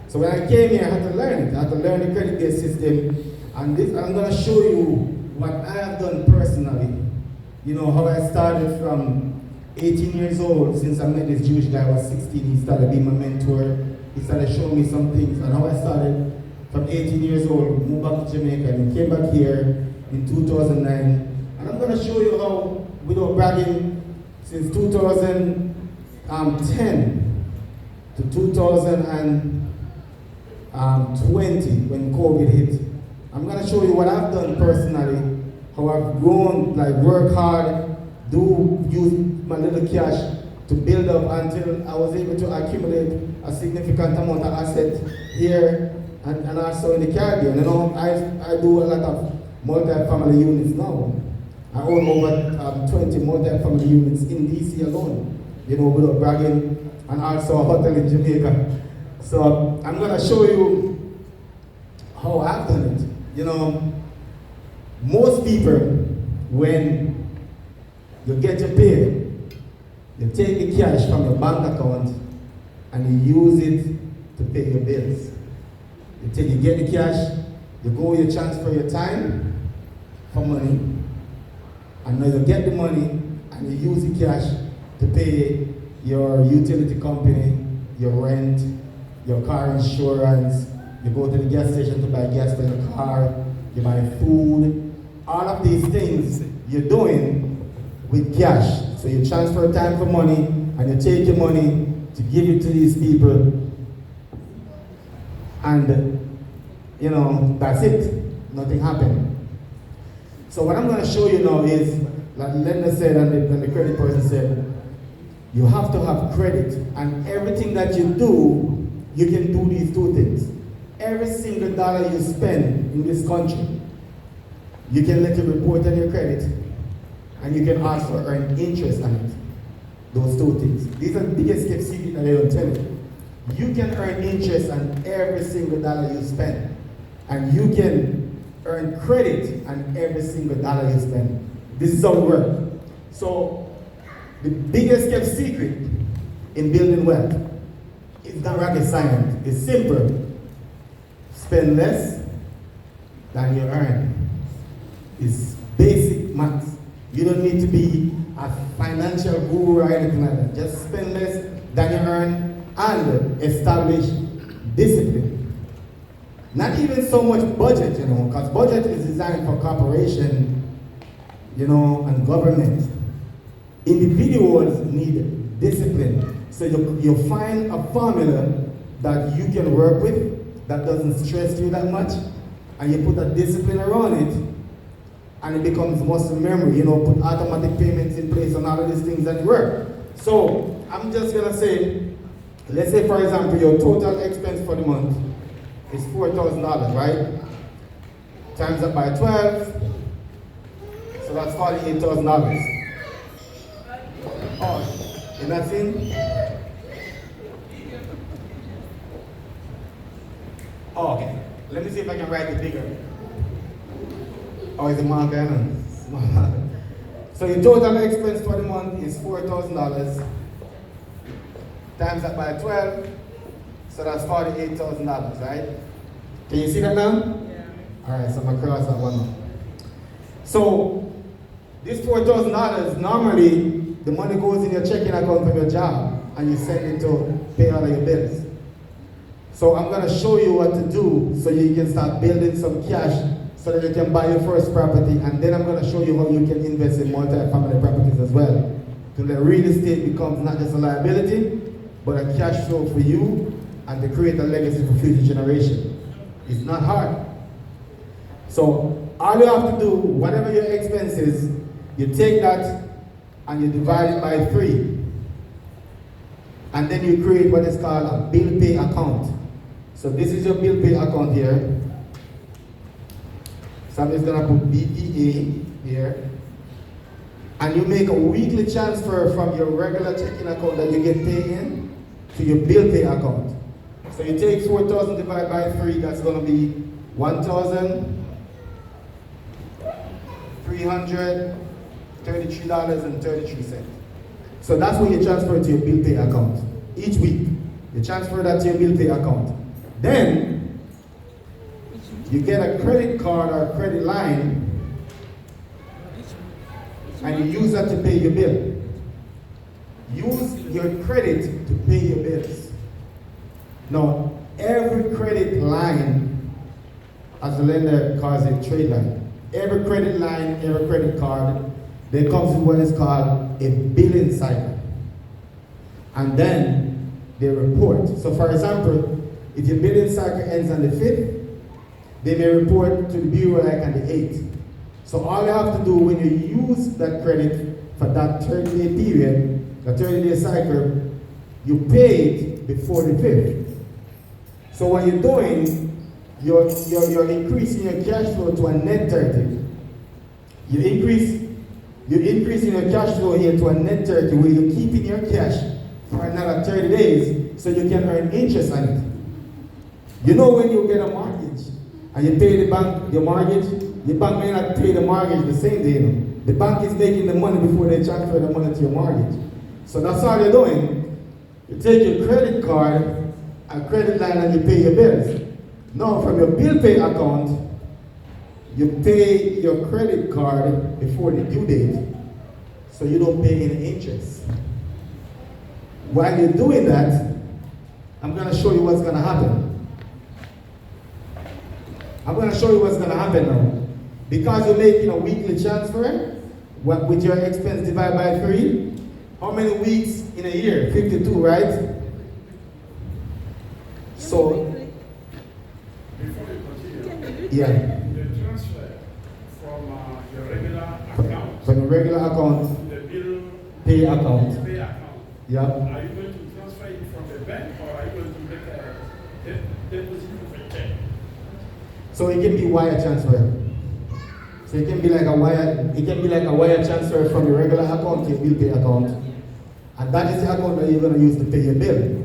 So when I came here, I had to learn it. I had to learn the credit-based system. And this, I'm going to show you what I have done personally. How I started from 18 years old. Since I met this Jewish guy, I was 16, he started being my mentor. He started showing me some things. And how I started from 18 years old, moved back to Jamaica, and came back here in 2009. And I'm going to show you how, without bragging, since 2010 to 2020, when COVID hit, I'm going to show you what I've done personally, how I've grown, work hard, use my little cash to build up until I was able to accumulate a significant amount of assets here and also in the Caribbean. I do a lot of multi-family units now. I own over 20 multi-family units in DC alone, without bragging, and also a hotel in Jamaica. So I'm going to show you how I've done it. Most people, when you get your pay, you take the cash from your bank account and you use it to pay your bills. You get the cash, you transfer your time for money, and now you get the money and you use the cash to pay your utility company, your rent, your car insurance. You go to the gas station to buy gas for your car, you buy food. All of these things you're doing with cash. So you transfer time for money and you take your money to give it to these people. And, that's it. Nothing happened. So what I'm going to show you now is, like Linda said and the credit person said, you have to have credit, and everything that you do, you can do these two things. Every single dollar you spend in this country, you can let it report on your credit, and you can ask for earn interest on it. Those two things. These are the biggest kept secret that they don't tell you. You can earn interest on every single dollar you spend, and you can earn credit on every single dollar you spend. This is how it works. So, the biggest kept secret in building wealth is not rocket science. It's simple. Spend less than you earn. It's basic maths. You don't need to be a financial guru or anything like that. Just spend less than you earn and establish discipline. Not even so much budget, because budget is designed for corporation, and government. Individuals need discipline. So you find a formula that you can work with that doesn't stress you that much, and you put a discipline around it, and it becomes muscle memory, put automatic payments in place and all of these things that work. So I'm just gonna say, let's say for example, your total expense for the month is $4,000, right? Times that by 12, so that's $48,000. Oh, you're not seeing? Oh, okay. Let me see if I can write it bigger. Oh, it's a marker, So your total expense for the month is $4,000. Times that by 12, so that's $48,000, right? Can you see that now? Yeah. All right, so I'm gonna cross that one out. So this $4,000, normally the money goes in your checking account from your job, and you send it to pay all of your bills. So I'm gonna show you what to do so you can start building some cash so that you can buy your first property, and then I'm gonna show you how you can invest in multi-family properties as well. So that real estate becomes not just a liability, but a cash flow for you and to create a legacy for future generation. It's not hard. So all you have to do, whatever your expense is, you take that and you divide it by 3. And then you create what is called a bill pay account. So this is your bill pay account here. So I'm just gonna put BPA here. And you make a weekly transfer from your regular checking account that you get paid in to your bill pay account. So you take 4,000 divided by 3, that's gonna be $1,333.33. So that's what you transfer to your bill pay account each week. You transfer that to your bill pay account. Then you get a credit card or a credit line, and you use that to pay your bill. Use your credit to pay your bills. Now, every credit line, as the lender calls it, trade line. Every credit line, every credit card, they comes with what is called a billing cycle. And then they report. So for example, if your billing cycle ends on the 5th, they may report to the bureau like on the 8th. So all you have to do when you use that credit for that 30-day period, the 30-day cycle, you pay it before the 5th. So what you're doing, you're increasing your cash flow to a net 30. You're increasing your cash flow here to a net 30, where you're keeping your cash for another 30 days so you can earn interest on it. You know, when you get a mortgage and you pay the bank your mortgage, the bank may not pay the mortgage the same day. The bank is making the money before they transfer the money to your mortgage. So that's all you're doing. You take your credit card and credit line and you pay your bills. Now from your bill pay account, you pay your credit card before the due date, so you don't pay any interest. While you're doing that, I'm going to show you what's going to happen. I'm going to show you what's going to happen now. Because you're making a weekly transfer with your expense divided by 3, how many weeks in a year? 52, right? So, before you continue, yeah. the transfer from your your regular account, The bill pay account. pay account. Yeah. Are you going to transfer it from the bank or are you going to make a deposit of a check? So it can be wire transfer. So it can be like a wire transfer from your regular account to your bill pay account. And that is the account that you're going to use to pay your bill.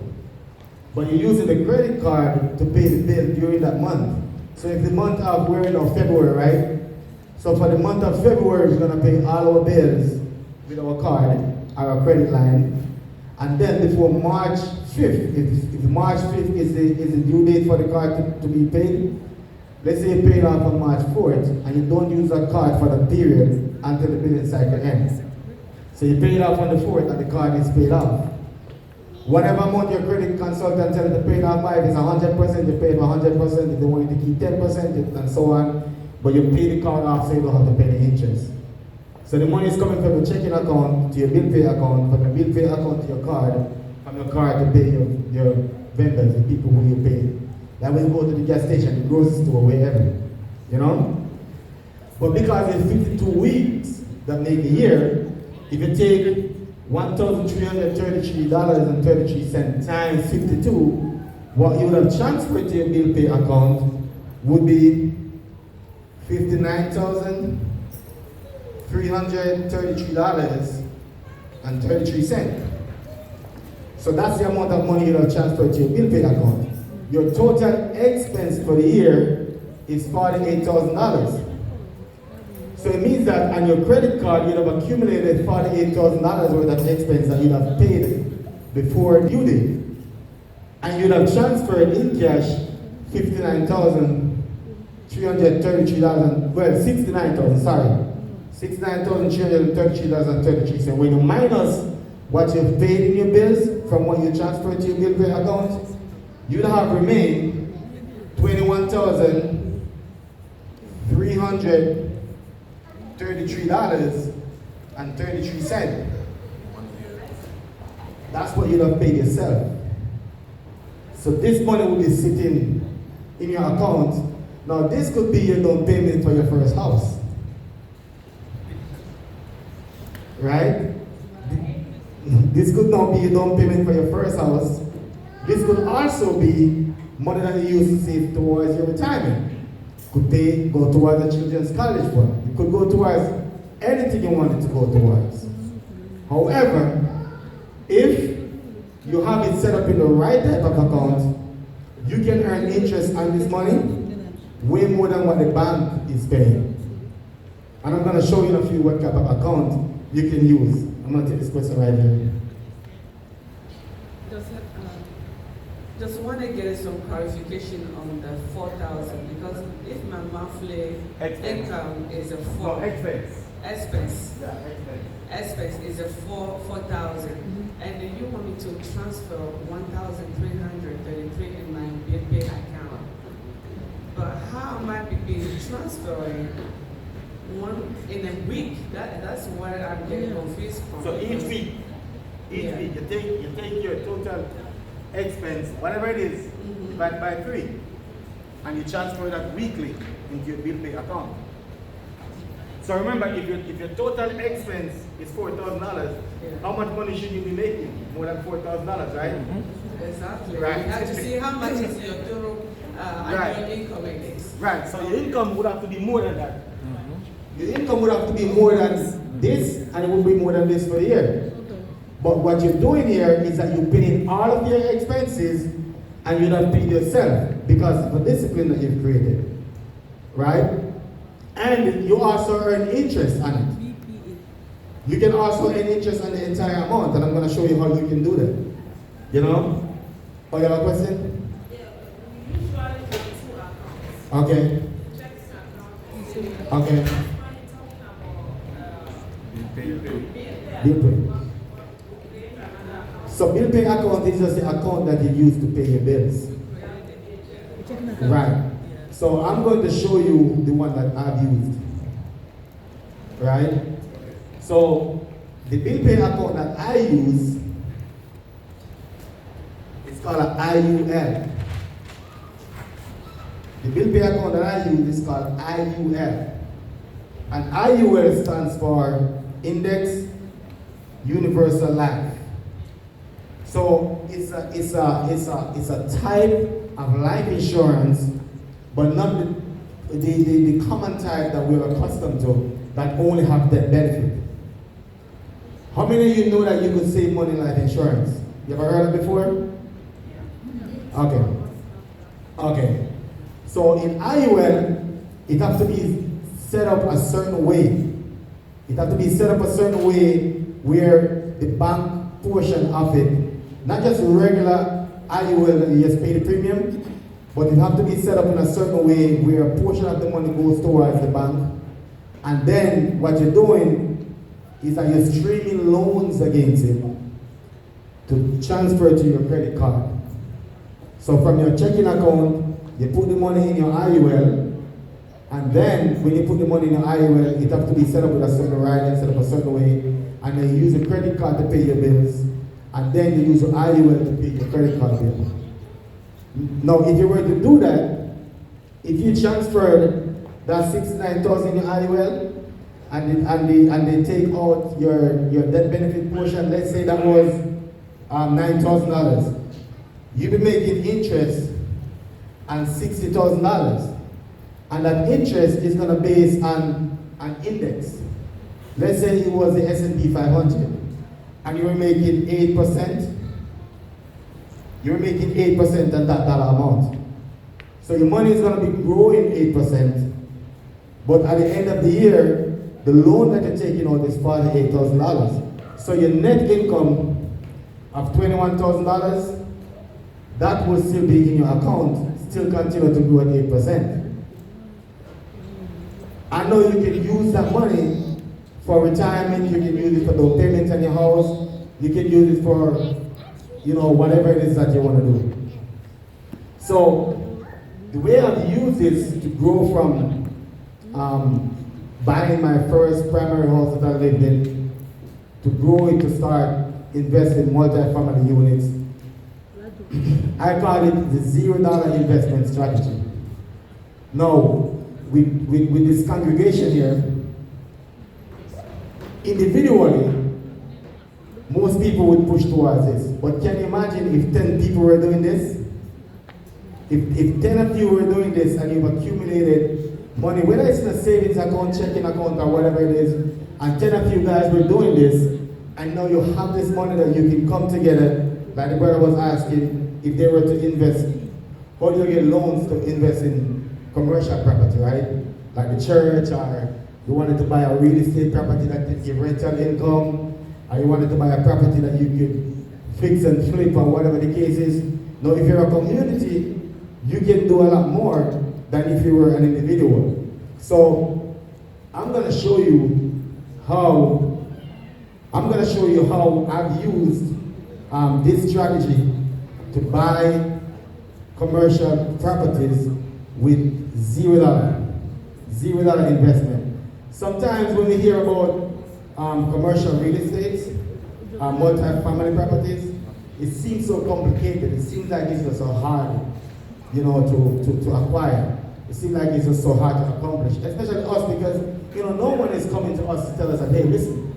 But you're using the credit card to pay the bill during that month. So if the month of, we're in February, right? So for the month of February, we're going to pay all our bills with our card, our credit line. And then before March 5th, if March 5th is the due date for the card to be paid, let's say you pay it off on March 4th, and you don't use that card for the period until the billing cycle ends. So you pay it off on the 4th, and the card is paid off. Whatever amount your credit consultant tells you to pay it off by, if it's 100%, you pay it 100%, if they want you to keep 10%, and so on. But you pay the card off so you don't have to pay the interest. So the money is coming from your checking account to your bill pay account, from your bill pay account to your card, from your card to pay your vendors, the people who you pay. Like when you go to the gas station, the grocery store, wherever, you know? But because it's 52 weeks that make a year, if you take $1,333.33 times 52, what you would have transferred to your bill pay account would be $59,333.33. So that's the amount of money you would have transferred to your bill pay account. Your total expense for the year is $48,000. So it means that on your credit card, you'd have accumulated $48,000 worth of expense that you'd have paid before due date. And you'd have transferred in cash $69,333. When you minus what you've paid in your bills from what you transferred to your bill pay account, you'd have remained $21,333.33. That's what you'd have paid yourself. So this money will be sitting in your account. Now this could be your down payment for your first house. Right? This could not be your down payment for your first house. This could also be money that you use to save towards your retirement. Could go towards the children's college fund. It could go towards anything you wanted to go towards. However, if you have it set up in the right type of account, you can earn interest on this money way more than what the bank is paying. And I'm going to show you in a few what type of account you can use. I'm going to take this question right here. Just want to get some clarification on the 4,000 because if my monthly income is a 4 expense is a 4,000 and then you want me to transfer 1,333 in my bill pay account, but how am I being transferring one in a week? That's where I'm getting confused from. So each week you take your total expense, whatever it is, divided by 3, and you transfer that weekly into your bill pay account. So remember, if your total expense is $4,000, how much money should you be making? More than $4,000, right? Exactly. Right. You have to see how much is your total annual income is. Right. So your income would have to be more than that. Your income would have to be more than this, and it would be more than this for the year. But what you're doing here is that you're paying all of your expenses and you don't pay yourself because of the discipline that you've created. Right? And you also earn interest on it. You can also earn interest on the entire amount, and I'm going to show you how you can do that. You know? Oh, you have a question? Yeah, we usually have 2 accounts. Okay. Checks account. Okay. Bill pay. So bill pay account is just the account that you use to pay your bills. Right. So I'm going to show you the one that I've used. Right? So the bill pay account that I use is called an IUL. The bill pay account that I use is called IUL. And IUL stands for index universal life. So it's a type of life insurance, but not the common type that we're accustomed to, that only have that benefit. How many of you know that you could save money in life insurance? You ever heard of it before? Okay. Okay. So in IUL, it has to be set up a certain way. It has to be set up a certain way where the bank portion of it, not just regular IUL that you just pay the premium, but it has to be set up in a certain way where a portion of the money goes towards the bank. And then what you're doing is that you're streaming loans against it to transfer to your credit card. So from your checking account, you put the money in your IUL, and then when you put the money in your IUL, it has to be set up with a certain writing, set up a certain way, and then you use a credit card to pay your bills, and then you use your IUL to pay your credit card bill. Now, if you were to do that, if you transferred that $69,000 in your IUL, and they take out your debt benefit portion, let's say that was $9,000, you'll be making interest on $60,000, and that interest is going to be based on an index. Let's say it was the S&P 500, and you were making 8%. You're making 8% on that dollar amount. So your money is going to be growing 8%, but at the end of the year, the loan that you're taking out is $48,000. So your net income of $21,000, that will still be in your account, still continue to grow at 8%. I know you can use that money for retirement, you can use it for down payments on your house, you can use it for, whatever it is that you want to do. So the way I've used this to grow from buying my first primary house that I lived in, to grow it, to start investing in multi-family units, I call it the $0 investment strategy. Now, with this congregation here, individually, most people would push towards this. But can you imagine if 10 people were doing this? If 10 of you were doing this and you've accumulated money, whether it's in a savings account, checking account, or whatever it is, and 10 of you guys were doing this, and now you have this money that you can come together, like the brother was asking, if they were to invest, how do you get loans to invest in commercial property, right? Like the church, or you wanted to buy a real estate property that can give rental income, or you wanted to buy a property that you could fix and flip, or whatever the case is. Now, if you're a community, you can do a lot more than if you were an individual. So I'm going to show you how I've used this strategy to buy commercial properties with $0 investment. Sometimes when we hear about commercial real estate, multi-family properties, it seems so complicated. It seems like it's just so hard, to acquire. It seems like it's just so hard to accomplish, especially us, because no one is coming to us to tell us that, hey, listen,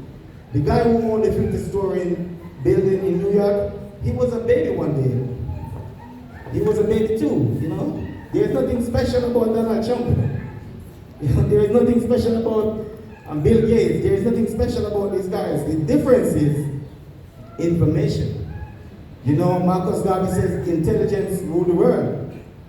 the guy who owned the 50-story building in New York, he was a baby one day. He was a baby too, There's nothing special about Donald Trump. There is nothing special about Bill Gates. There is nothing special about these guys. The difference is information. Marcus Garvey says intelligence rule the world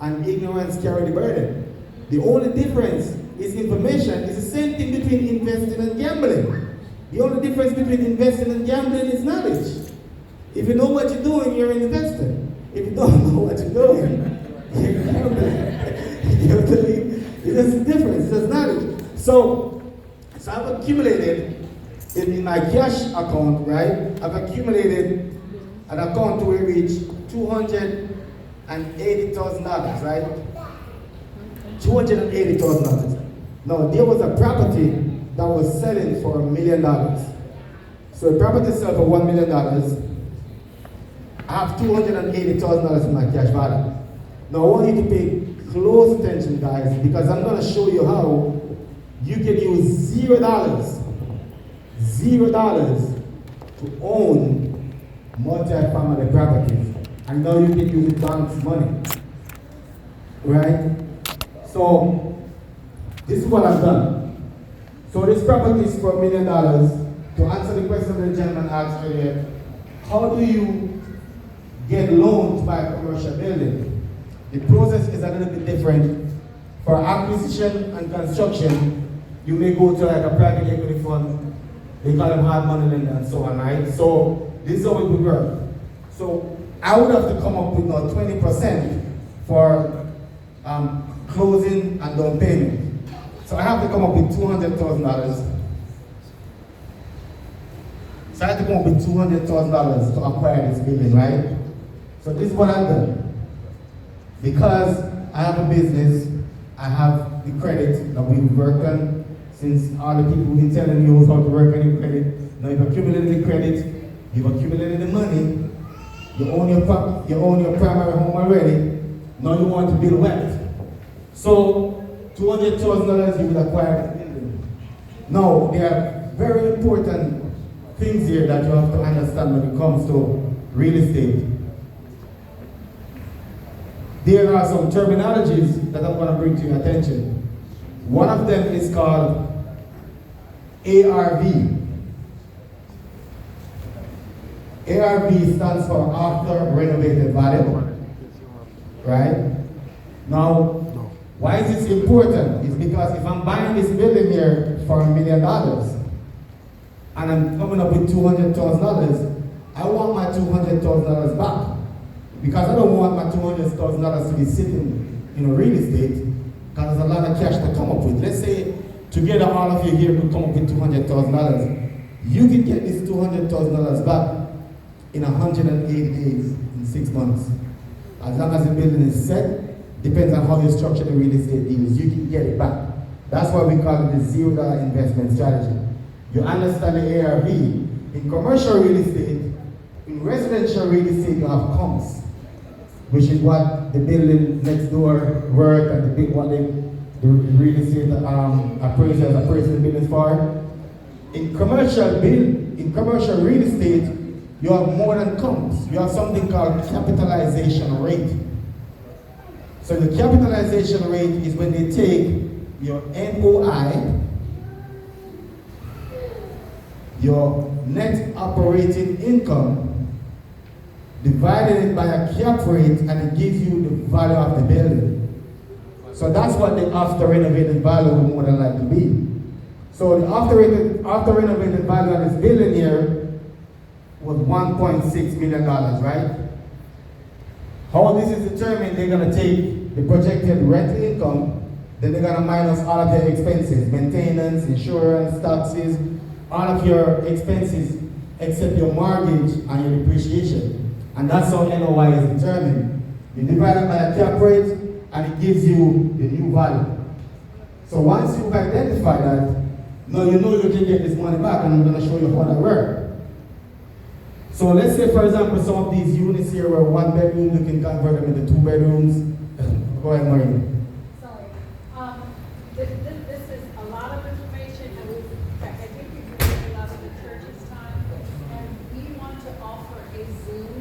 and ignorance carry the burden. The only difference is information. It's the same thing between investing and gambling. The only difference between investing and gambling is knowledge. If you know what you're doing, you're an investor. If you don't know what you're doing, you're gambling. There's a difference, there's knowledge. So I've accumulated in my cash account, right? I've accumulated an account to reach $280,000, right? $280,000. Now, there was a property that was selling for $1 million. So the property sold for $1 million. I have $280,000 in my cash value. Now, I want you to pay close attention, guys, because I'm going to show you how you can use $0 $0 to own multi-family properties. And now you can use bank's money, right? So this is what I've done. So this property is for $1 million. To answer the question the gentleman asked earlier, how do you get loans to buy a commercial building? The process is a little bit different. For acquisition and construction, you may go to like a private equity fund, they call them hard money lender and so on, right? So this is how it would work. So I would have to come up with now 20% for closing and down payment. So I have to come up with $200,000. So I have to come up with $200,000 to acquire this building, right? So this is what I've done. Because I have a business, I have the credit that we've worked on since all the people who've been telling you how to work on your credit. Now you've accumulated the credit, you've accumulated the money, you own your primary home already, now you want to build wealth. So $200,000 you will acquire the building. Now there are very important things here that you have to understand when it comes to real estate. There are some terminologies that I'm going to bring to your attention. One of them is called ARV. ARV stands for after renovated value, right? Now, why is this important? It's because if I'm buying this building here for $1 million and I'm coming up with $200,000, I want my $200,000 back. Because I don't want my $200,000 to be sitting in real estate, because there's a lot of cash to come up with. Let's say together all of you here could come up with $200,000. You can get this $200,000 back in 180 days, in 6 months. As long as the building is set, depends on how you structure the real estate deals, you can get it back. That's why we call it the $0 investment strategy. You understand the ARV. In commercial real estate, in residential real estate, you have comps, which is what the building next door worth and the big one the real estate appraisers appraise the buildings for. In commercial real estate, you have more than comps. You have something called capitalization rate. So the capitalization rate is when they take your NOI, your net operating income, divided it by a cap rate, and it gives you the value of the building. So that's what the after renovated value would more than likely be. So the after renovated value of this building here was $1.6 million, right? How this is determined, they're gonna take the projected rental income, then they're gonna minus all of their expenses, maintenance, insurance, taxes, all of your expenses except your mortgage and your depreciation. And that's how NOI is determined. You divide it by a cap rate and it gives you the new value. So once you've identified that, now you know you can get this money back, and I'm going to show you how that works. So let's say, for example, some of these units here were 1 bedroom, you can convert them into 2 bedrooms. Go ahead, Maureen. Sorry. This is a lot of information, and I think we've used a lot of the church's time, and we want to offer a Zoom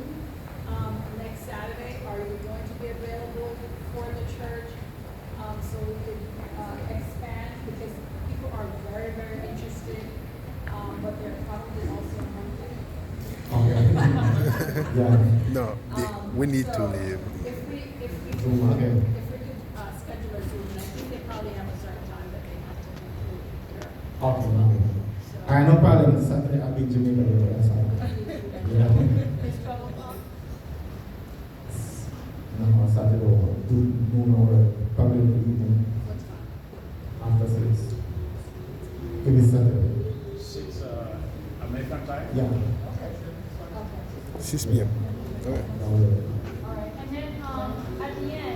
next Saturday. Are you going to be available for the church so we could expand? Because people are very, very interested, but they're probably also hungry. Yeah. No, we need to leave. If we could schedule a Zoom, and I think they probably have a certain time that they have to conclude. Okay. All right, no problem. Saturday I'll be in Jamaica. That's fine. Yeah. It's 12 o'clock. No, Saturday or noon or probably in the evening. After 6. Maybe Saturday. 6 American time? Yeah. 6 p.m. Okay. All right, and then at the end,